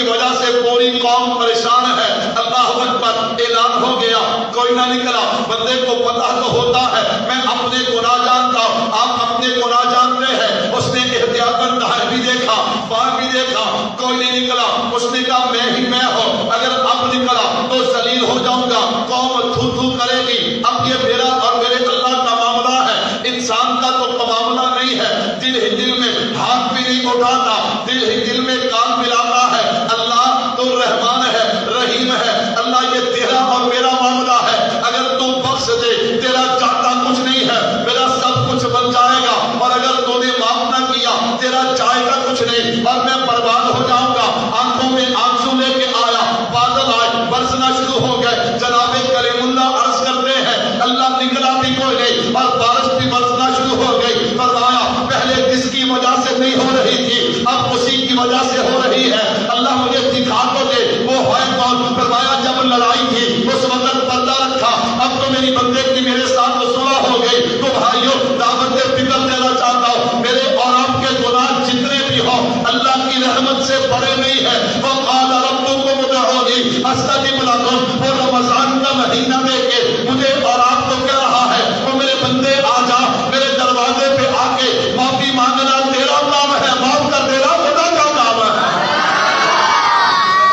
وجہ سے پوری قوم پریشان ہے، اللہ اکبر اعلان ہو گیا، کوئی نہ نکلا۔ بندے کو پتہ تو ہوتا ہے میں اپنے گناہ جانتا ہوں، آپ اپنے گناہ جانتے ہیں۔ اس نے احتیاطاً دائیں بھی دیکھا بائیں بھی دیکھا، کوئی نہیں نکلا۔ اس نے کہا میں ہی میں ہوں، اگر اب نکلا تو ذلیل ہو جاؤں گا، قوم تھو تھو کرے گی۔ اب یہ میرا اور میرے اللہ کا معاملہ ہے، انسان کا تو معاملہ نہیں ہے۔ دل ہی دل میں ہاتھ بھی نہیں اٹھاتا، دل ہی دل میں کان ملاتا ہے۔ اللہ تو رحمان ہے، رحیم ہے، اللہ یہ تیرا اور میرا معاملہ ہے، اگر تو بخش دے تیرا چاہتا کچھ نہیں ہے، میرا سب کچھ بن جائے گا، اور اگر تو نے معاف نہ کیا تیرا چاہے گا کچھ نہیں، اور میں برباد ہو جاؤں گا۔ آنکھوں میں آنسو لے کے آیا، بادل آئے، برسنا شروع ہو گئے۔ جناب کلیم اللہ عرض کرتے ہیں اللہ نکلا بھی کوئی نہیں، اور بارش بھی برسنا شروع ہو گئی۔ فرمایا پہلے کس کی وجہ سے نہیں ہو رہی تھی، اب اسی کی وجہ سے ہو رہی ہے، اللہ مجھے دکھا تو دے وہ ہے کون۔ فرمایا جب لڑائی تھی اس وقت پردہ رکھا، اب تو میری بندے کی میرے ساتھ صلح ہو گئی۔ تو بھائیو دعوت فکر دینا چاہتا ہوں، میرے اور آپ کے گناہ جتنے بھی ہو اللہ کی رحمت سے بڑے نہیں ہے۔ وقال ربکم ادعونی استجب لکم، اور رمضان کا مہینہ دے کے مجھے اور آپ کو کہہ رہا ہے وہ میرے بندے آ جا، میرے دروازے پہ آ کے معافی مانگنا تیرا کام ہے، معاف کر دینا خدا کا کام ہے۔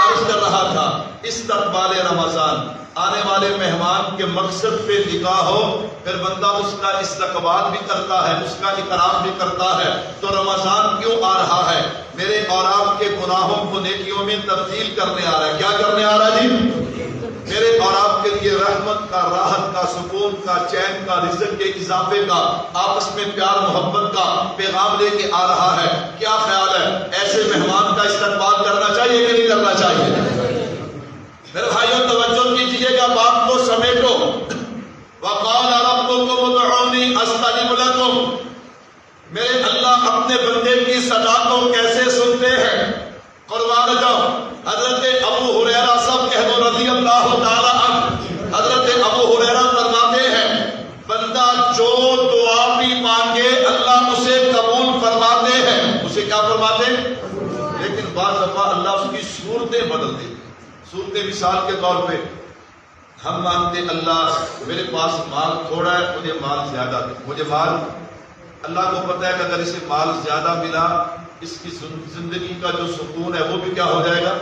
عرض کر رہا تھا استقبال رمضان، آنے والے مہمان کے مقصد پہ نگاہ ہو، پھر بندہ اس کا استقبال بھی کرتا ہے، اس کا اکرام بھی کرتا ہے۔ تو رمضان کیوں آ رہا ہے؟ میرے اور آپ کے گناہوں کو نیکیوں میں تبدیل کرنے آ رہا ہے۔ کیا کرنے آ رہا ہے جی؟ میرے اور آپ کے لیے رحمت کا، راحت کا، سکون کا، چین کا، رزق کے اضافے کا، آپس میں پیار محبت کا پیغام لے کے آ رہا ہے۔ کیا خیال ہے ایسے مہمان کا استقبال کرنا چاہیے کہ نہیں کرنا چاہیے؟ میرے بھائیوں توجہ کیجیے گا، بات کو سمیٹو۔ وقال ربکم ادعونی استجب لکم، میرے اللہ اپنے بندے کی صدا کو کیسے سنتے ہیں؟ قربان جاؤ حضرت ابو ہریرہ سب کہہ دو رضی اللہ تعالی عنہ، حضرت ابو ہریرہ فرماتے ہیں بندہ جو دعا بھی مانگے اللہ اسے قبول فرماتے ہیں۔ اسے کیا فرماتے ہیں؟ لیکن بعض دفعہ اللہ اس کی صورتیں بدل دیتے ہیں۔ صورت مثال کے طور پہ ہم مانتے اللہ میرے پاس مال تھوڑا ہے، مجھے مال زیادہ دے، مجھے مال، اللہ کو پتہ ہے کہ اگر اسے مال زیادہ ملا اس کی زندگی کا جو سکون ہے وہ بھی کیا ہو جائے گا۔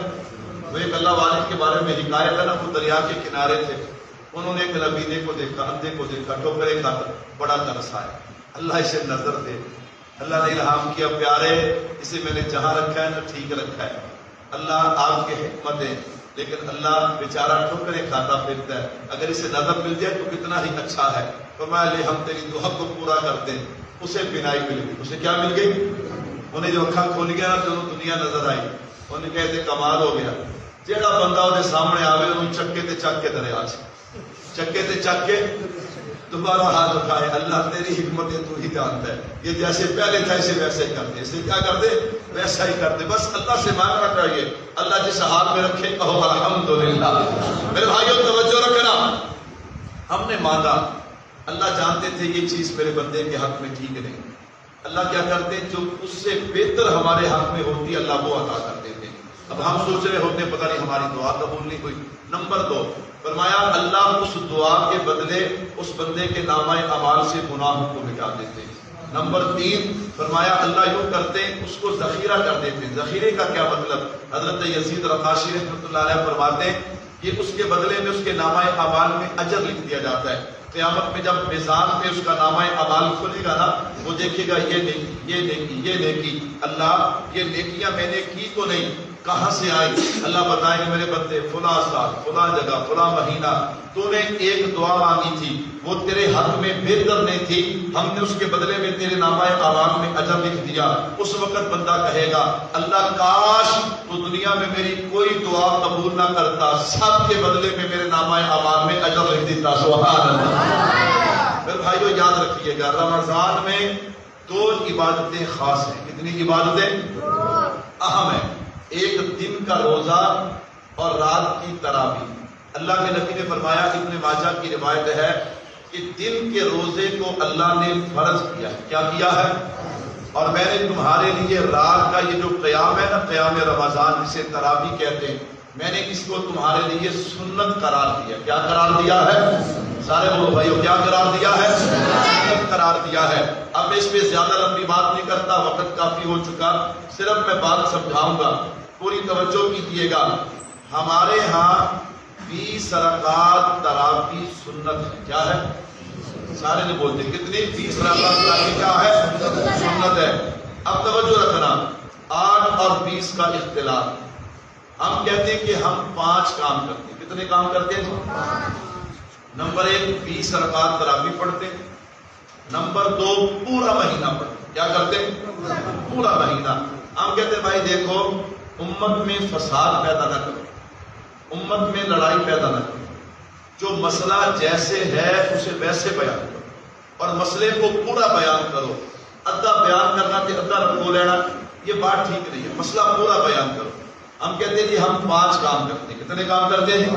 وہ ایک اللہ والد کے بارے میں حکایت ہے نا، وہ دریا کے کنارے تھے، انہوں نے ایک نبینے کو دیکھا، اندھے کو دیکھا، ٹھوکریں کھاتا، بڑا ترس آیا، اللہ اسے نظر دے۔ اللہ نے الہام کیا پیارے اسے میں نے جہاں رکھا ہے نا ٹھیک رکھا ہے، اللہ آپ کے حکمت ہے، لیکن اللہ بیچارہ ٹھوکریں کھاتا پھرتا ہے، اگر اسے نظر مل جائے تو کتنا ہی اچھا ہے۔ فرمایا لے ہم تیری دعا کو پورا کرتے ہیں۔ اسے بینائی مل گئی، اسے کیا مل گئی؟ انہیں جو اکھاں کھول گیا نا تو دنیا نظر آئی، انہیں کہتے کمال ہو گیا۔ جیڑا بندہ وہ سامنے آوے انہوں چکے تے چک کے دریا چکے تے چک کے دوبارہ ہاتھ اٹھائے، اللہ تیری حکمت ہے تو ہی جانتا ہے، یہ جیسے پہلے تھا اسے ویسے کر دے، اسے کیا کر دے ویسا ہی کر دے۔ بس اللہ سے مانگنا چاہیے، اللہ جس حال میں رکھے کہو الحمدللہ۔ میرے بھائیوں توجہ رکھنا، ہم نے مانگا، اللہ جانتے تھے یہ چیز میرے بندے کے حق میں ٹھیک نہیں، اللہ کیا کرتے جو اس سے بہتر ہمارے حق میں ہوتی اللہ وہ عطا کر دیتے۔ اب ہم سوچ رہے ہوتے پتہ نہیں ہماری دعا قبول نہیں ہوئی۔ نمبر 2 فرمایا اللہ اس دعا کے بدلے اس بندے کے نامہ اعمال سے گناہوں کو مٹا دیتے۔ نمبر 3 فرمایا اللہ یوں کرتے اس کو ذخیرہ کر دیتے۔ ذخیرے کا کیا مطلب؟ حضرت یزید رقاشی رحمۃ اللہ علیہ فرماتے ہیں کہ اس کے بدلے میں اس کے نامہ اعمال میں اجر لکھ دیا جاتا ہے۔ قیامت میں جب میزان پہ اس کا نامہ اعمال کھلے گا نا وہ دیکھے گا یہ نیکی یہ نیکی یہ نیکی، اللہ یہ نیکیاں میں نے کی تو نہیں، کہاں سے آئی؟ اللہ بتائیں کہ میرے بندے فلاں سال فلاں جگہ فلاں مہینہ تو نے ایک دعا مانگی تھی وہ تیرے حق میں بہتر نہیں تھی، ہم نے اس کے بدلے میں تیرے نامہ اعمال میں اجر لکھ دیا۔ اس وقت بندہ کہے گا اللہ کاش تو دنیا میں میری کوئی دعا قبول نہ کرتا، سب کے بدلے میں میرے نامہ اعمال میں اجر لکھ دیتا۔ سبحان اللہ۔ میرے بھائیو یاد رکھیے گا رمضان میں 2 عبادتیں خاص ہیں۔ کتنی عبادتیں اہم ہیں؟ ایک دن کا روزہ اور رات کی تراویح۔ اللہ کے نبی نے فرمایا، ابن ماجہ کی روایت ہے کہ دن کے روزے کو اللہ نے فرض کیا ہے۔ کیا کیا ہے؟ اور میں نے تمہارے لیے رات کا یہ جو قیام ہے نا، قیام رمضان جسے تراویح کہتے ہیں، میں نے اس کو تمہارے لیے سنت قرار دیا۔ کیا قرار دیا ہے؟ سارے بولو بھائیو، کیا قرار دیا ہے؟ سنت قرار دیا ہے۔ اب اس پہ زیادہ لمبی بات نہیں کرتا، وقت کافی ہو چکا، صرف میں بات سمجھاؤں گا، پوری توجہ کیجیے گا۔ ہمارے ہاں 20 رکعت تراویح سنت ہے۔ کیا ہے؟ سارے نہیں بولتے کتنی؟ 20 رکعت تراویح کیا ہے؟ سنت ہے۔ اب توجہ رکھنا، 8 اور 20 کا اختلاف۔ ہم کہتے ہیں کہ ہم 5 کام کرتے ہیں۔ کتنے کام کرتے ہیں؟ نمبر 1 20 رکعت تراویح پڑھتے ہیں۔ نمبر 2 پورا مہینہ پڑھتے ہیں۔ کیا کرتے ہیں؟ پورا مہینہ۔ ہم کہتے ہیں بھائی دیکھو، امت میں فساد پیدا نہ کرو، امت میں لڑائی پیدا نہ کرو، جو مسئلہ جیسے ہے اسے ویسے بیان کرو، اور مسئلے کو پورا بیان کرو۔ ادھا بیان کرنا کہ ادھا رکھو لینا، یہ بات ٹھیک نہیں ہے، مسئلہ پورا بیان کرو۔ ہم کہتے ہیں کہ ہم 5 کام کرتے ہیں۔ کتنے کام کرتے ہیں؟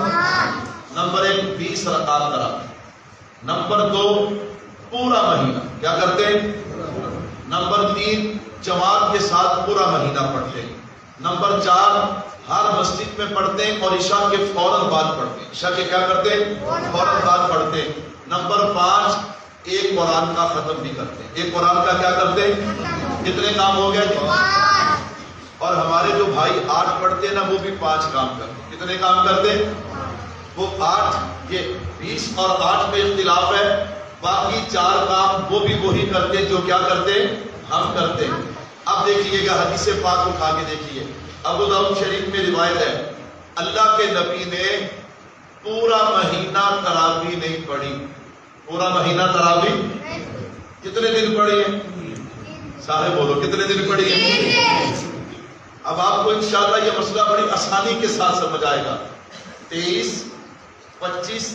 نمبر 1 20 رکعت تراویح۔ نمبر 2 پورا مہینہ کیا کرتے ہیں؟ نمبر 3 جماعت کے ساتھ پورا مہینہ پڑھتے ہیں۔ نمبر 4 ہر مسجد میں پڑھتے ہیں اور عشاء کے فوراً بعد پڑھتے ہیں۔ عشاء کے کیا کرتے ہیں؟ فوراً بعد پڑھتے ہیں۔ نمبر 5 ایک قرآن کا ختم بھی کرتے ہیں۔ ایک قرآن کا کیا کرتے ہیں؟ کتنے کام ہو گئے؟ اور ہمارے جو بھائی 8 پڑھتے ہیں نا، وہ بھی 5 کام کرتے ہیں۔ کتنے کام کرتے ہیں؟ وہ 8، یہ 20 اور 8 میں اختلاف ہے، باقی 4 کام وہ بھی وہی کرتے جو کیا کرتے ہیں؟ ہم کرتے ہیں۔ اب دیکھیے گا، حدیث پاک اٹھا کے دیکھیے، ابو داؤد شریف میں روایت ہے، اللہ کے نبی نے پورا مہینہ تراویح نہیں پڑھی۔ پورا مہینہ تراویح کتنے دن پڑھی ہے؟ سارے بولو کتنے دن پڑھی ہے؟ اب آپ کو انشاءاللہ یہ مسئلہ بڑی آسانی کے ساتھ سمجھ آئے گا۔ 23 25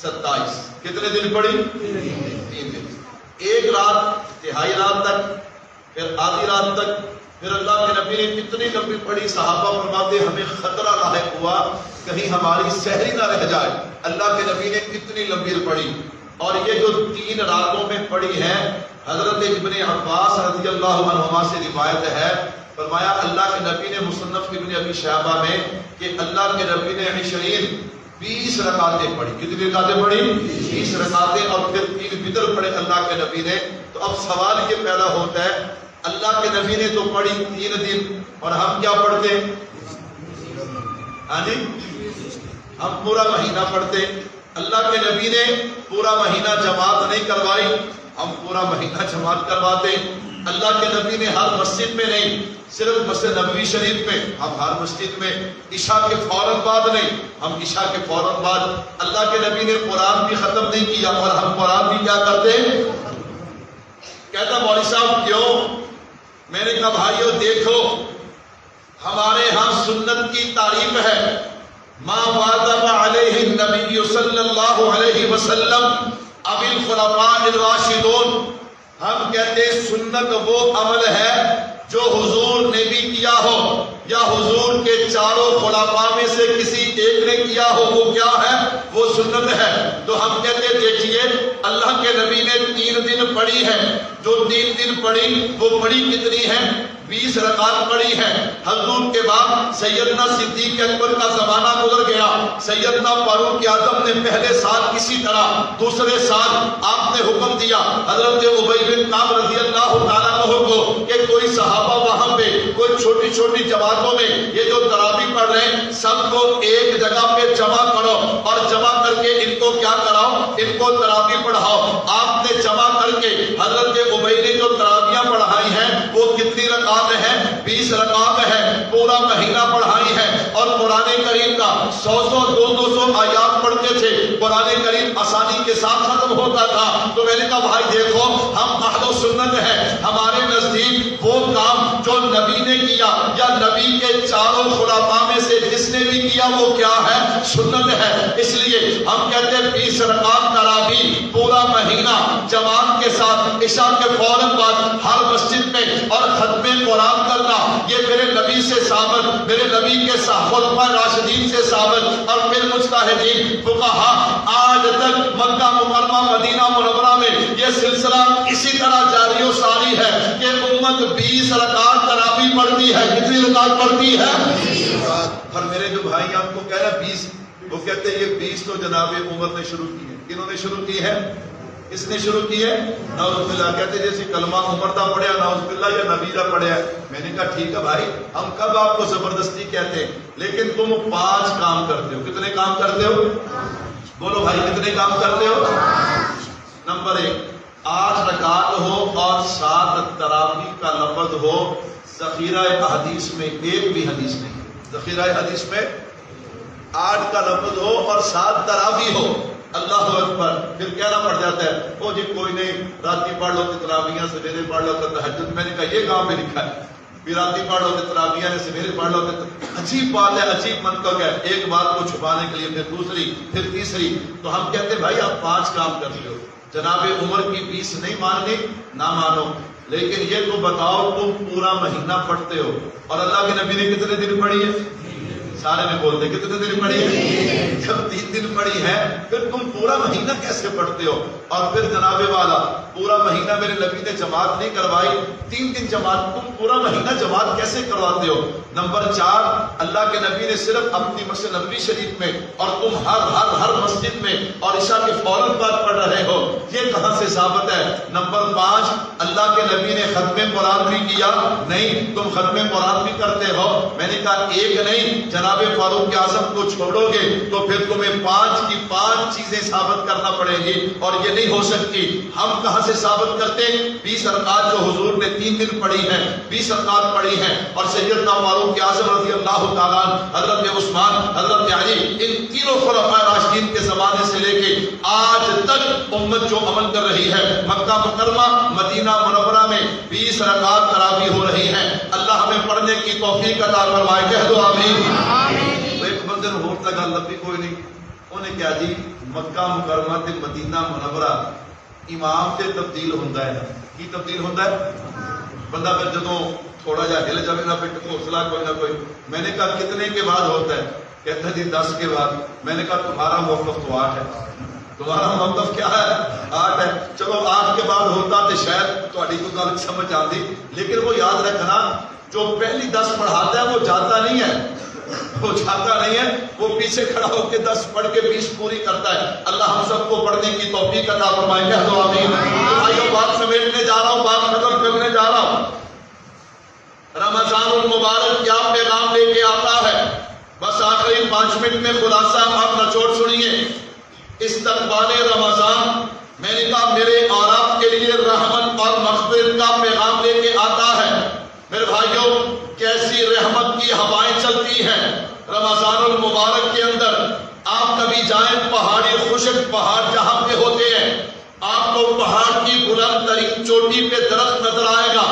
27 کتنے دن پڑھی؟ 3 دن۔ ایک رات، تہائی رات تک، پھر آدھی رات تک، پھر اللہ کے نبی نے کتنی لمبی پڑھی، صحابہ فرماتے ہمیں خطرہ لاحق ہوا کہیں ہماری سحری نہ رہ جائے۔ اللہ کے نبی نے کتنی لمبی پڑھی، اور یہ جو 3 راتوں میں پڑھی ہے، حضرت ابن عباس رضی اللہ عنہما سے روایت ہے، فرمایا اللہ کے نبی نے مصنف ابن ابی شیبہ میں کہ اللہ کے نبی نے 20 رکعتیں پڑھی۔ کتنی رکعتیں پڑھی؟ 20 رکعتیں، اور پھر 3 وتر پڑھے اللہ کے نبی نے۔ تو اب سوال یہ پیدا ہوتا ہے، اللہ کے نبی نے تو پڑھی 3 دن، اور ہم کیا پڑھتے ہیں؟ ہاں جی، ہم پورا مہینہ پڑھتے ہیں۔ اللہ کے نبی نے پورا مہینہ جماعت نہیں کروائی، ہم پورا مہینہ جماعت کرواتے ہیں۔ اللہ کے نبی نے ہر مسجد میں نہیں، صرف مسجد نبوی شریف میں، ہم ہر مسجد میں۔ عشاء کے فوراً بعد نہیں، ہم عشاء کے فوراً بعد۔ اللہ کے نبی نے قرآن بھی ختم نہیں کیا، اور ہم قرآن بھی کیا کرتے ہیں؟ کہتا مولوی صاحب کیوں؟ میں نے کہا بھائیو دیکھو، ہمارے ہاں سنت کی تعریف ہے، ما واظب علیہ النبی صلی اللہ علیہ وسلم اب الخلفاء الراشدون۔ ہم کہتے ہیں سنت وہ عمل ہے جو حضور نے بھی کیا ہو، یا حضور کے 4 خلفاء میں سے کسی ایک نے کیا ہو، وہ کیا ہے؟ وہ سنت ہے۔ تو ہم کہتے ہیں دیکھیے، اللہ کے نبی نے 3 دن پڑھی ہے، جو 3 دن پڑھی وہ پڑھی کتنی ہے؟ 20 رکعت پڑھی ہے۔ حضور کے بعد سیدنا صدیق اکبر کا زمانہ گزر گیا، سیدنا فاروق اعظم نے پہلے سال کسی طرح، دوسرے سال آپ نے حکم دیا حضرت ابی بن کعب رضی اللہ تعالیٰ عنہ کو کہ کوئی صحابہ وہاں پہ کوئی چھوٹی چھوٹی جماعتوں میں یہ جو تراویح پڑھ رہے ہیں سب کو ایک جگہ پہ جمع کرو، اور جمع کر کے ان کو کیا کراؤ؟ ان کو تراویح پڑھاؤ۔ آپ نے جمع کر کے حضرت ابی نے جو تراویحاں پڑھائی ہیں وہ کتنی رکعت ہے؟ 20 رکعت ہے، پورا مہینہ پڑھائی ہے۔ اور قرآن کریم کا 100 200 آیات پڑھتے تھے، قرآن کریم آسانی کے ساتھ ختم ہوتا تھا۔ تو میں نے کہا بھائی دیکھو، ہم اہل سنت ہیں، ہمارے نزدیک وہ کام جو نبی نے کیا یا نبی کے 4 خلفاء میں سے جس نے بھی کیا وہ کیا ہے؟ سنت ہے۔ اس لیے ہم کہتے ہیں 20 رکعت تراویح پورا مہینہ جماعت کے ساتھ عشاء کے فوراً بعد ہر مسجد میں، اور ختم قرآن کرنا یہ میرے نبی سے ثابت، میرے نبی کے خلفاء راشدین سے ثابت، اور پھر مجتہدین فقہا آج تک مکہ مکرمہ مدینہ منورہ میں یہ سلسلہ اسی طرح جاری و ساری ہے کہ امت امت 20 رکعت تراویح پڑھتی ہے. کتنی رکعت پڑھتی ہے؟ 20 رکعت. اور میرے جو بھائی آپ کو کہہ رہا 20، وہ کہتے ہیں یہ 20 تو جناب عمر نے شروع کی ہے. کنہوں نے شروع کی ہے؟ کس نے شروع کی ہے؟ نعوذ باللہ. کہتے جیسے کلمہ عمر دا پڑھیا نعوذ باللہ یا نبی دا پڑھیا. میں نے کہا ٹھیک ہے بھائی، ہم کب آپ کو زبردستی کہتے ہیں، لیکن تم 5 کام کرتے ہو. کتنے کام کرتے ہو؟ بولو بھائی کتنے کام کرتے ہو؟ نمبر 1، 8 رکعت ہو اور 7 تراویح کا لفظ ہو. ذخیرہ حدیث میں ایک بھی حدیث نہیں. ذخیرہ حدیث میں 8 کا لفظ ہو اور 7 تراویح ہو. اللہ اکبر. پھر کہنا پڑ جاتا ہے او جی کوئی نہیں، راتی پڑھ لو تراویح، سویرے پڑھ لو تہجد. میں نے کہا یہ گاؤں میں لکھا ہے پھر راتی پڑھ لو تراویح نے، سویرے پڑھ لو. عجیب بات ہے، عجیب منطق ہے، ایک بات کو چھپانے کے لیے پھر دوسری پھر تیسری. تو ہم کہتے ہیں بھائی آپ 5 کام کرتے ہو. جناب عمر کی 20 نہیں ماننی نہ مانو، لیکن یہ تو بتاؤ تم پورا مہینہ پڑھتے ہو اور اللہ کے نبی نے کتنے دن پڑھی ہے؟ سارے میں بولتے کتنے دن پڑھی ہے؟ جب 3 دن پڑھی ہے پھر تم پورا مہینہ کیسے پڑھتے ہو؟ اور پھر جناب والا پورا مہینہ میرے نبی نے جماعت نہیں کروائی، 3 دن جماعت، تم پورا مہینہ جماعت کیسے کرواتے ہو؟ نمبر 4، اللہ کے نبی نے صرف اپنی مسجد نبوی شریف میں اور تم ہر مسجد میں اور عشاء کے فوراً بعد پڑھ رہے ہو، یہ کہاں سے ثابت ہے؟ نمبر 5، اللہ کے نبی نے ختم قرآن بھی کیا نہیں، تم ختم قرآن بھی کرتے ہو. میں نے کہا ایک نہیں، جناب فاروق اعظم کو چھوڑو گے تو پھر تمہیں 5 کی 5 چیزیں ثابت کرنا پڑے گی اور یہ نہیں ہو سکتی. ہم کہاں سے ثابت کرتے؟ 20 رکعت جو حضور نے 3 دن پڑھی ہیں، 20 رکعت پڑھی ہیں، اور سیدنا فاروق اعظم رضی اللہ تعالیٰ، حضرت عثمان، حضرت علی، ان تینوں خلفائے راشدین کے زمانے سے لے کے آج تک امت جو عمل کر رہی ہے، مکہ مکرمہ مدینہ منورہ میں 20 رکعت تراویح ہو رہی ہیں. اللہ ہمیں پڑھنے کی توفیق عطا فرمائے. کہہ دو آمین. ایک بندے نے ہوٹ لگا لبی کوئی نہیں، انہیں کیا جی مکہ مکرمہ تے مدینہ منورہ امام تے تبدیل ہوتا ہے. کی تبدیل ہوتا ہے؟ بندہ پھر جدوں تھوڑا جا ہل جائے نا پھر حوصلہ کوئی نہ کوئی. میں نے کہا کتنے کے بعد ہوتا ہے؟ کہتا جی 10 کے بعد. میں نے کہا تمہارا موقف تو 8 ہے. تمہارا موقف کیا ہے؟ 8 ہے. چلو 8 کے بعد ہوتا تو شاید تھوڑی کو گل سمجھ آتی، لیکن وہ یاد رکھنا جو پہلی 10 پڑھاتا ہے وہ جاتا نہیں ہے، وہ جاتا نہیں ہے، وہ پیچھے کھڑا ہو کے 10 پڑھ کے 20 پوری کرتا ہے. اللہ ہم سب کو پڑھنے کی توفیق عطا فرمائے. کہہ دو آمین. بھائیو بات سمیٹنے جا رہا ہوں، بات ختم کرنے جا رہا ہوں. رمضان المبارک کیا پیغام لے کے آتا ہے؟ بس آخری 5 منٹ میں خلاصہ آپ نچوڑ سنیے. استقبال رمضان میں نے کہا میرے اور آپ کے لیے رحمت اور مغفرت کا پیغام لے کے آتا ہے. میرے بھائیوں کیسی رحمت کی ہوائیں چلتی ہیں رمضان المبارک کے اندر. آپ کبھی جائیں پہاڑی خشک پہاڑ جہاں پہ ہوتے ہیں، آپ کو پہاڑ کی بلند ترین چوٹی پہ درخت نظر آئے گا.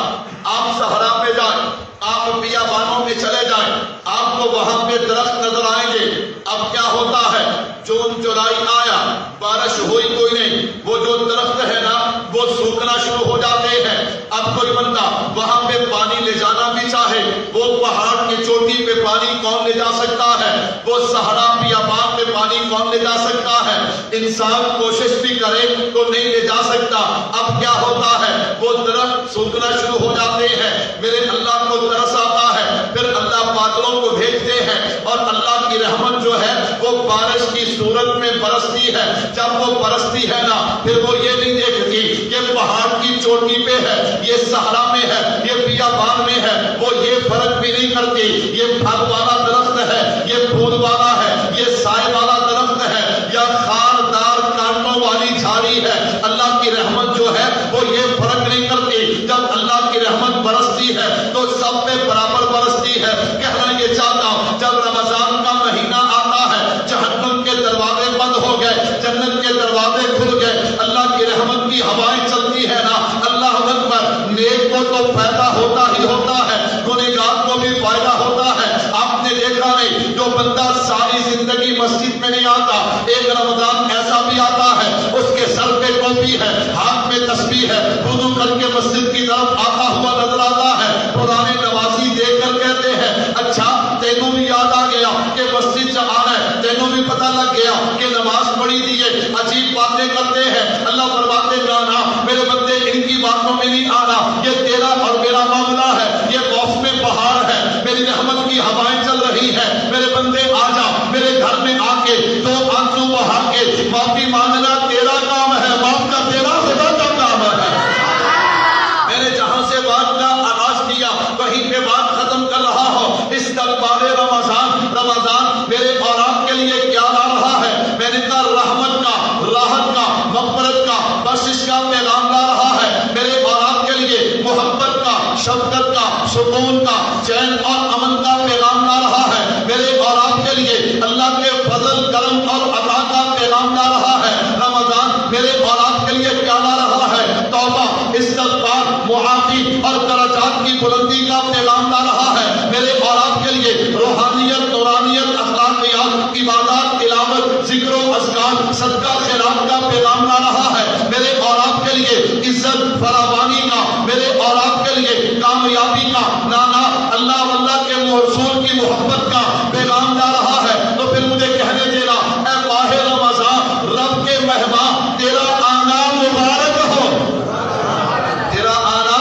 آپ صحرا پہ جائیں، آپ بیابانوں پہ چلے جائیں، آپ کو وہاں پہ درخت نظر آئیں گے. اب کیا ہوتا ہے؟ جون جولائی آیا، بارش ہوئی کوئی نہیں، وہ جو درخت ہے نا وہ سوکھنا شروع ہو جاتے ہیں. اب کوئی بندہ وہاں پہ پانی لے جانا بھی چاہے، وہ پہاڑ کی چوٹی پہ پانی کون لے جا سکتا ہے؟ وہ صحرا بیابان پہ پانی کون لے جا سکتا ہے؟ انسان کوشش بھی کرے تو نہیں لے جا سکتا. اب کیا ہوتا ہے؟ وہ درخت سوکھنا شروع ہو جاتے ہیں. میرے اللہ کو ترس آتا ہے، پھر اللہ بادلوں کو بھیجتے ہیں اور اللہ کی رحمت جو ہے وہ بارش کی صورت میں برستی ہے. جب وہ برستی ہے نا پھر وہ یہ نہیں دیکھتی یہ پہاڑ کی چوٹی پہ ہے، یہ صحرا میں ہے، یہ بیابان میں ہے، وہ یہ فرق بھی نہیں کرتی یہ پھل والا درخت ہے، یہ پھول والا ہے، یہ سائے والا درخت ہے یا خاردار کانٹوں والی جھاڑی ہے. اللہ کی رحمت جو ہے وہ یہ فرق نہیں کرتی. جب اللہ کی رحمت برستی ہے تو سب پہ برابر برستی ہے. کہنا یہ چاہتا ہوں جب رمضان کا مہینہ آتا ہے جہنم کے دروازے بند ہو گئے، جنت کے دروازے کھل گئے، اللہ کی رحمت کی ہوائیں چلتی ہے نا، اللہ اکبر. نیک کو تو فائدہ ہوتا ہی ہوتا ہے، گنہگار کو بھی فائدہ ہوتا ہے. آپ نے دیکھا نہیں جو بندہ ساری زندگی مسجد میں نہیں آتا، ایک رمضان ایسا بھی آتا ہے اس کے سر پہ ٹوپی ہے، ہاتھ میں تسبیح ہے، وضو کر کے مسجد کی طرف آتا ہوا نظر آتا ہے. پرانے نمازی دیکھ کر کہتے ہیں اچھا تینوں بھی یاد آ گیا کہ مسجد سے آنا ہے، تینوں بھی پتہ لگ گیا کہ نماز پڑھی تھی. یہ عجیب باتیں کرتے ہیں. اللہ فرماتے جانا میرے بندے ان کی باتوں میں نہیں آنا، یہ تیرا اور میرا بندے آ جا میرے گھر میں آ کے تو آنسو بہا کے معافی مانگنا تیرا کام ہے، معاف کا تیرا خدا کا کام ہے۔ میں نے جہاں سے بات کا آغاز کیا وہیں پہ بات ختم کر رہا ہوں۔ استقبال رمضان میرے اور آپ کے لیے کیا لا رہا ہے؟ میں نے کہا رحمت کا، راحت کا، مغفرت کا، بخشش کا پیغام لا رہا ہے میرے اور آپ کے لیے، محبت کا، شفقت کا، سکون کا، چین اور امن کا پیغام لا رہا ہے میرے اور آپ کے لیے، اللہ کے فضل کرم اور عطا کا پیغام لا رہا ہے۔ رمضان میرے اور آپ کے لیے کیا لا رہا ہے؟ توبہ، استغفار، معافی اور درجات کی بلندی کا پیغام لا رہا ہے میرے اور آپ کے لیے، روحانیت، نورانیت، اخلاقیات، عبادات، تلاوت، ذکر و اذکار، صدقہ خیرات کا پیغام لا رہا ہے میرے اور آپ کے لیے، عزت فراوانی کا میرے اور آپ کے لیے، کامیابی کا، نانا اللہ واللہ کے رسول کی محبت کا پیغام لا رہا ہے۔ تو پھر مجھے کہنے دینا، اے ماہ رمضان رب کے مہمان تیرا آنا مبارک ہو، تیرا آنا،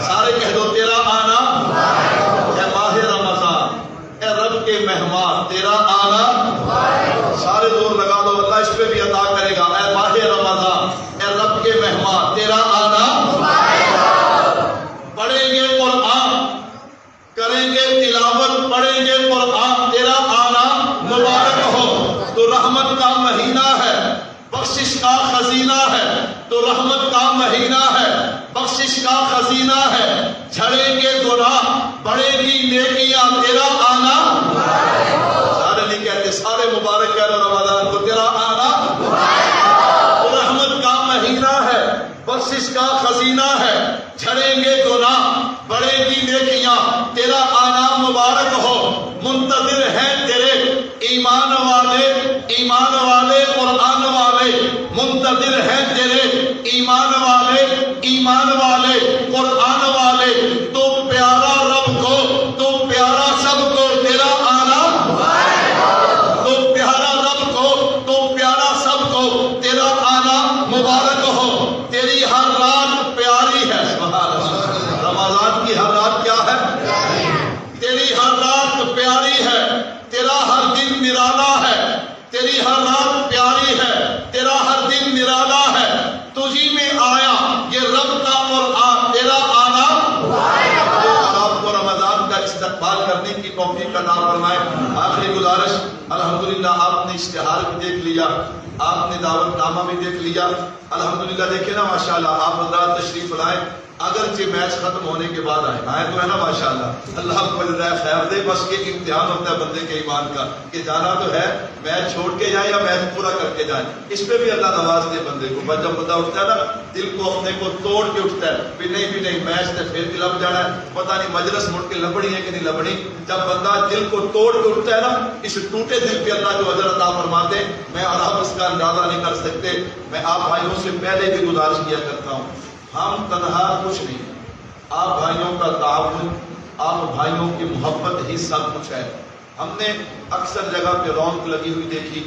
سارے کہہ دو تیرا آنا، اے ماہ رمضان اے رب کے مہمان تیرا آنا، سارے زور لگا دو، اللہ اس پہ بھی عطا کرے گا۔ اے ماہ رمضان اے رب کے مہمان تیرا آنا، پڑھیں گے قرآن، کریں گے تلاوت، پڑھیں گے قرآن، تیرا آنا مبارک ہو۔ تو رحمت کا مہینہ ہے، بخشش کا خزینہ ہے، تو رحمت کا مہینہ ہے، بخشش کا خزینہ ہے، جھڑیں گے گناہ، بڑھیں گی نیکیاں، تیرا آنا، سارے نہیں کہتے، سارے مبارک کہہ رہے رمضان کو، تیرا آنا رحمت کا مہینہ ہے، بخشش کا خزینہ ہے، جھڑیں گے گناہ، بڑھیں گی نیکیاں، تیرا آنا مبارک ہو۔ منتظر ہیں تیرے ایمان والے، ایمان والے، قرآن والے، منتظر ہیں تیرے ایمان والے، ایمان والے، قرآن والے، تو پیارا رب کو، تو پیارا سب کو، تیرا آنا، تو پیارا رب کو، تو پیارا سب کو، تیرا آنا مبارک ہو۔ تیری ہر رات پیاری ہے، سبحان اللہ، رمضان کی ہر رات کیا ہے؟ تیری ہر رات پیاری ہے، تیرا ہر دن نرالا ہے، تیری ہر رات پیاری ہے، تیرا ہر دن نرالا ہے، تجھی میں آیا یہ رب کا قرآن، تیرا آنا اور آپ کو رمضان کا استقبال کرنے کی توفیق عطا فرمائے۔ آخری گزارش، الحمدللہ آپ نے اشتہار بھی دیکھ لیا، آپ نے دعوت نامہ بھی دیکھ لیا، الحمدللہ دیکھیں نا ماشاءاللہ آپ حضرات تشریف لائیں، اگرچہ میچ ختم ہونے کے بعد آئے تو ہے نا ماشاءاللہ، اللہ آپ کو جزائے خیر دے، بس یہ امتحان ہوتا ہے بندے کے ایمان کا کہ جانا تو ہے، میچ چھوڑ کے جائیں یا میچ پورا کر کے جائیں، اس پہ بھی اللہ نواز دے بندے کو۔ بس جب بندہ اٹھتا ہے نا دل کو اپنے کو توڑ کے اٹھتا ہے، بھی نہیں میچ نے پھر بھی لب جانا ہے، پتہ نہیں مجلس مڑ کے لبڑی ہے کہ نہیں لبڑی، جب بندہ دل کو توڑ کے اٹھتا ہے نا، اس ٹوٹے دل پہ اللہ جو اجر عطا فرماتے ہیں، میں اور آپ اس کا اندازہ نہیں کر سکتے۔ میں آپ بھائیوں سے پہلے بھی گزارش کیا کرتا ہوں، ہم تنہا کچھ نہیں، آپ بھائیوں کا تعاون، آپ بھائیوں کی محبت ہی سب کچھ ہے۔ ہم نے اکثر جگہ پہ رونق لگی ہوئی دیکھی،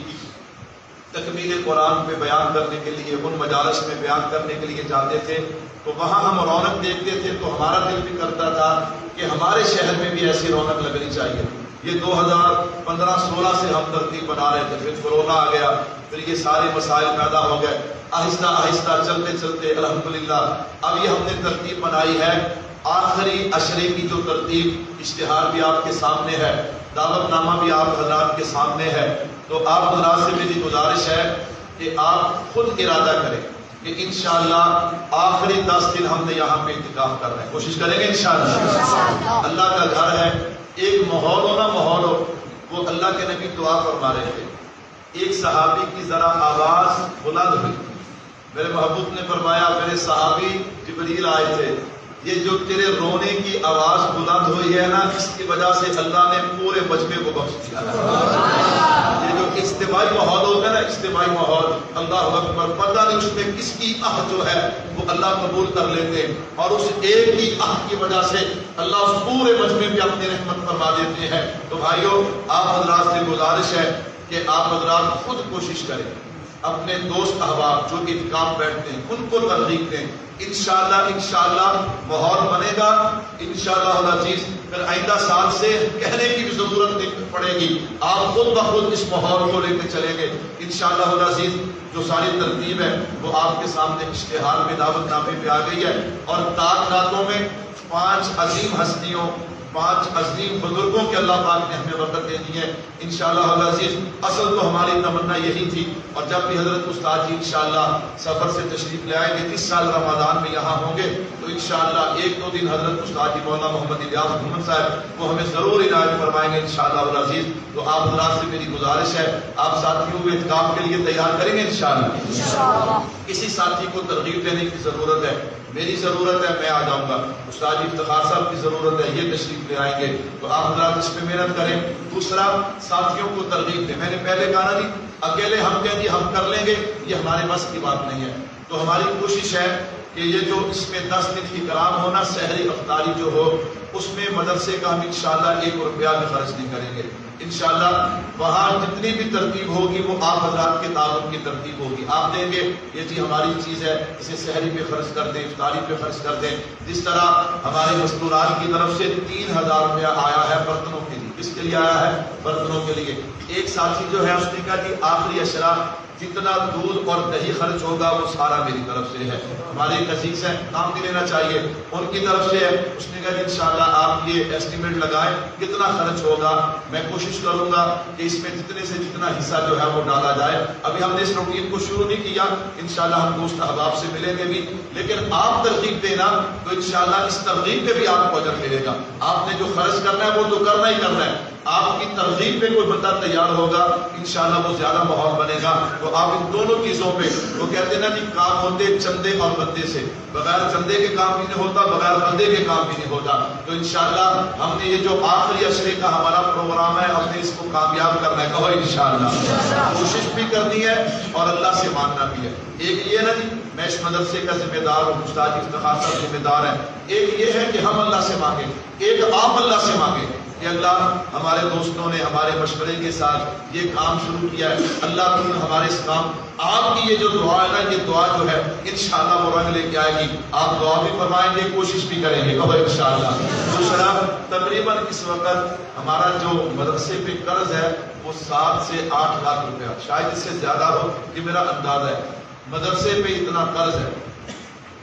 تکمیل قرآن پہ بیان کرنے کے لیے، ان مجالس میں بیان کرنے کے لیے جاتے تھے تو وہاں ہم رونق دیکھتے تھے تو ہمارا دل بھی کرتا تھا کہ ہمارے شہر میں بھی ایسی رونق لگنی چاہیے۔ یہ 2015-16 سے ہم ترتیب بنا رہے تھے، پھر کورونا آ گیا، پھر یہ سارے مسائل پیدا ہو گئے، آہستہ آہستہ چلتے چلتے الحمدللہ اب یہ ہم نے ترتیب بنائی ہے۔ آخری عشرے کی جو ترتیب، اشتہار بھی آپ کے سامنے ہے، دعوت نامہ بھی آپ حضرات کے سامنے ہے، تو آپ حضرات سے میری گزارش ہے کہ آپ خود ارادہ کریں کہ انشاءاللہ آخری 10 دن ہم نے یہاں پہ اعتکاف کر رہے ہیں، کوشش کریں گے انشاءاللہ۔ اللہ کا گھر ہے، ایک ماحول ہو نا ماحول ہو، وہ اللہ کے نبی دعا فرما رہے تھے، ایک صحابی کی ذرا آواز بلند ہوئی، میرے محبوب نے فرمایا میرے صحابی جبریل آئے تھے، یہ جو تیرے رونے کی آواز بلند ہوئی ہے نا، اس کی وجہ سے اللہ نے پورے مجمع کو بخش دیا۔ یہ جو اجتماعی ماحول ہوتا ہے نا، اجتماعی ماحول، اللہ اکبر، پتہ نہیں اس میں کس کی آہ جو ہے وہ اللہ قبول کر لیتے ہیں، اور اس ایک ہی آہ کی وجہ سے اللہ اس پورے مجمع پہ اپنی رحمت فرما دیتے ہیں۔ تو بھائیوں، آپ حضرات سے گزارش ہے کہ آپ حضرات خود کوشش کریں اپنے دوست احباب جو اعتکاف بیٹھتے ہیں ان کو ترغیب دیں. انشاءاللہ ماحول بنے گا. انشاءاللہ العزیز پھر آئندہ سال سے کہنے کی بھی ضرورت نہیں پڑے گی, آپ خود بخود اس ماحول کو لے کے چلیں گے انشاءاللہ العزیز. جو ساری ترتیب ہے وہ آپ کے سامنے اشتہار میں دعوت نامے پہ آ گئی ہے. اور تاک راتوں میں 5 عظیم ہستیوں 5 عظیم بزرگوں کے اللہ پاک نے ہمیں برکت دے دی ہے انشاءاللہ العزیز. اصل تو ہماری تمنا یہی تھی, اور جب بھی حضرت استاد جی انشاءاللہ سفر سے تشریف لے آئیں گے, اس سال رمضان میں یہاں ہوں گے, تو انشاءاللہ 1-2 دن حضرت استاد جی مولانا محمد الیاس محمد صاحب وہ ہمیں ضرور عنایت فرمائیں گے انشاءاللہ العزیز. تو آپ حضرات سے میری گزارش ہے, آپ ساتھیوں کو اعتکاف کے لیے تیار کریں گے انشاءاللہ. کسی ساتھی کو ترغیب دینے کی ضرورت ہے, میری ضرورت ہے, میں آ جاؤں گا. استاد جی افتخار صاحب کی ضرورت ہے, یہ تشریف لے آئیں گے, تو آپ حضرات اس پہ محنت کریں. دوسرا, ساتھیوں کو ترغیب دیں. میں نے پہلے کہا نا جی, اکیلے ہم کہیں جی ہم کر لیں گے, یہ ہمارے بس کی بات نہیں ہے. تو ہماری کوشش ہے کہ یہ جو اس میں 10 دن کی کرام ہونا, سحری افطاری جو ہو, اس میں مدرسے کا ہم انشاءاللہ 1 روپیہ بھی خرچ نہیں کریں گے انشاءاللہ. وہاں جتنی بھی ترتیب ہوگی وہ آپ حضرات کے تعاون کی ترتیب ہوگی. آپ دیں گے یہ جی ہماری چیز ہے, اسے سحری پہ خرچ کر دیں, افطاری پہ خرچ کر دیں. جس طرح ہمارے مستورات کی طرف سے 3000 روپیہ آیا ہے برتنوں کے لیے. کس کے لیے آیا ہے؟ برتنوں کے لیے. ایک ساتھی جو ہے اس نے کہا کہ آخری اشرا جتنا دودھ اور دہی خرچ ہوگا وہ سارا میری طرف سے ہے. ہمارے ایک عزیز ہیں, نام بھی لینا چاہیے, ان کی طرف سے ہے. اس نے کہا کہ انشاءاللہ آپ یہ ایسٹیمیٹ لگائیں کتنا خرچ ہوگا, میں کوشش کروں گا کہ اس میں جتنے سے جتنا حصہ جو ہے وہ ڈالا جائے. ابھی ہم نے اس روٹین کو شروع نہیں کیا, انشاءاللہ ہم دوست احباب سے ملیں گے بھی, لیکن آپ ترغیب دینا تو انشاءاللہ اس ترغیب پہ بھی آپ کو اجر ملے گا. آپ نے جو خرچ کرنا ہے وہ تو کرنا ہی کرنا ہے. آپ کی ترغیب پہ کوئی بندہ تیار ہوگا انشاءاللہ وہ زیادہ ماحول بنے گا. تو آپ ان دونوں چیزوں پہ, وہ کہتے ہیں نا جی کام ہوتے چندے اور بندے سے, بغیر چندے کے کام بھی نہیں ہوتا, بغیر بندے کے کام بھی نہیں ہوتا. تو انشاءاللہ ہم نے یہ جو آخری اشرے کا ہمارا پروگرام ہے, ہم نے اس کو کامیاب کرنا ہے. کہو انشاءاللہ. کوشش بھی کرنی ہے اور اللہ سے مانگنا بھی ہے. ایک یہ نا جی میں اس مدرسے کا ذمہ دار ہوں, استاد افتخار صاحب ذمہ دار ہیں. ایک یہ ہے کہ ہم اللہ سے مانگیں, ایک آپ اللہ سے مانگیں کہ اللہ ہمارے دوستوں نے ہمارے مشورے کے ساتھ یہ کام شروع کیا ہے, اللہ تم ہمارے اس کام, آپ کی یہ جو دعا ہے نا, یہ دعا جو ہے انشاءاللہ وہ رنگ لے کے آئے گی. آپ دعا بھی فرمائیں گے, کوشش بھی کریں گے. کہو انشاءاللہ. دوسرا, تقریباً اس وقت ہمارا جو مدرسے پہ قرض ہے وہ 7 سے 8 لاکھ روپیہ, شاید اس سے زیادہ ہو, یہ میرا اندازہ ہے. مدرسے پہ اتنا قرض ہے.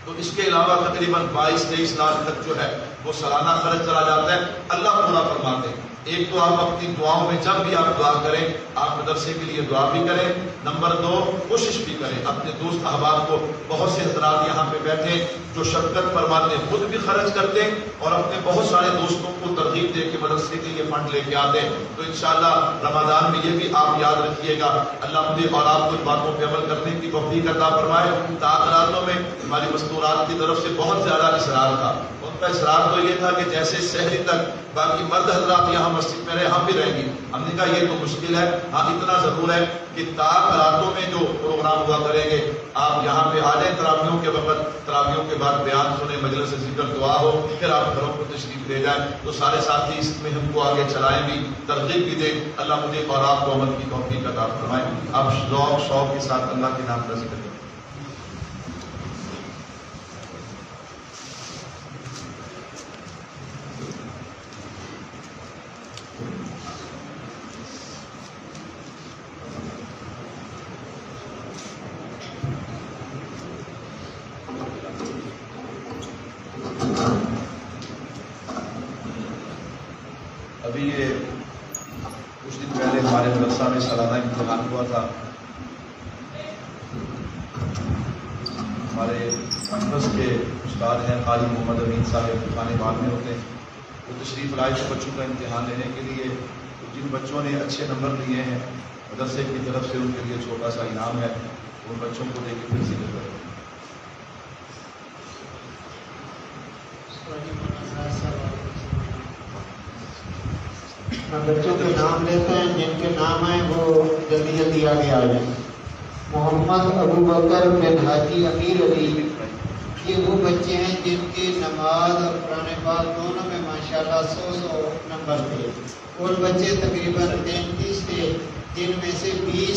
تو اس کے علاوہ تقریباً 22-23 لاکھ تک جو ہے وہ سالانہ خرچ چلا جاتا ہے. اللہ پورا فرماتے ہیں. ایک تو آپ اپنی دعاؤں میں جب بھی آپ دعا کریں, آپ مدرسے کے لیے دعا بھی کریں. نمبر 2, کوشش بھی کریں اپنے دوست احباب کو, بہت سے حضرات یہاں پہ بیٹھے جو شفقت فرماتے, خود بھی خرچ کرتے اور اپنے بہت سارے دوستوں کو ترغیب دے کے مدرسے کے لیے فنڈ لے کے آتے. تو انشاءاللہ رمضان میں یہ بھی آپ یاد رکھیے گا. اللہ مجھے اور آپ کو ان باتوں پہ عمل کرنے کی توفیق عطا فرمائے. تاخیراتوں میں ہماری مستورات کی طرف سے بہت زیادہ اصرار تھا. ان کا اصرار تو یہ تھا کہ جیسے سحری تک باقی مرد حضرات یہاں مسجد میں رہے, ہم بھی رہیں گے. ہم نے کہا یہ تو مشکل ہے, ہاں اتنا ضرور ہے کہ راتوں میں جو پروگرام ہوا کریں گے آپ یہاں پہ آ جائیں تراویحوں کے وقت, تراویحوں کے بعد بیان سنیں, مجلس ذکر دعا ہو, پھر آپ گھروں کو تشریف لے جائیں. تو سارے ساتھی اس میں ہم کو آگے چلائیں بھی, ترغیب بھی دیں. اللہ مجھے اور آپ کو عمل کی توفیق عطا فرمائے. آپ ذوق شوق کے ساتھ اللہ کے نام کا ذکر کریں. ابھی یہ کچھ دن پہلے ہمارے مدرسہ میں سالانہ امتحان ہوا تھا. ہمارے کیمپس کے استاد ہیں قاری محمد امین صاحب, امتحان بعد میں ہوتے ہیں, وہ تشریف لائے تھے بچوں کا امتحان لینے کے لیے. جن بچوں نے اچھے نمبر لیے ہیں مدرسے کی طرف سے ان کے لیے چھوٹا سا انعام ہے, ان بچوں کو دے کے پھر ذکر کریں. بچوں کے نام لیتے ہیں, جن کے نام ہیں وہ جلدی جلدی آگے آ جائیں. محمد ابو بکر بن حاجی امیر علی, یہ وہ بچے ہیں جن کی نماز اور قرآن پاک دونوں میں ماشاءاللہ 100 نمبر تھے. اور بچے تقریباً 33 تھے, جن میں سے 20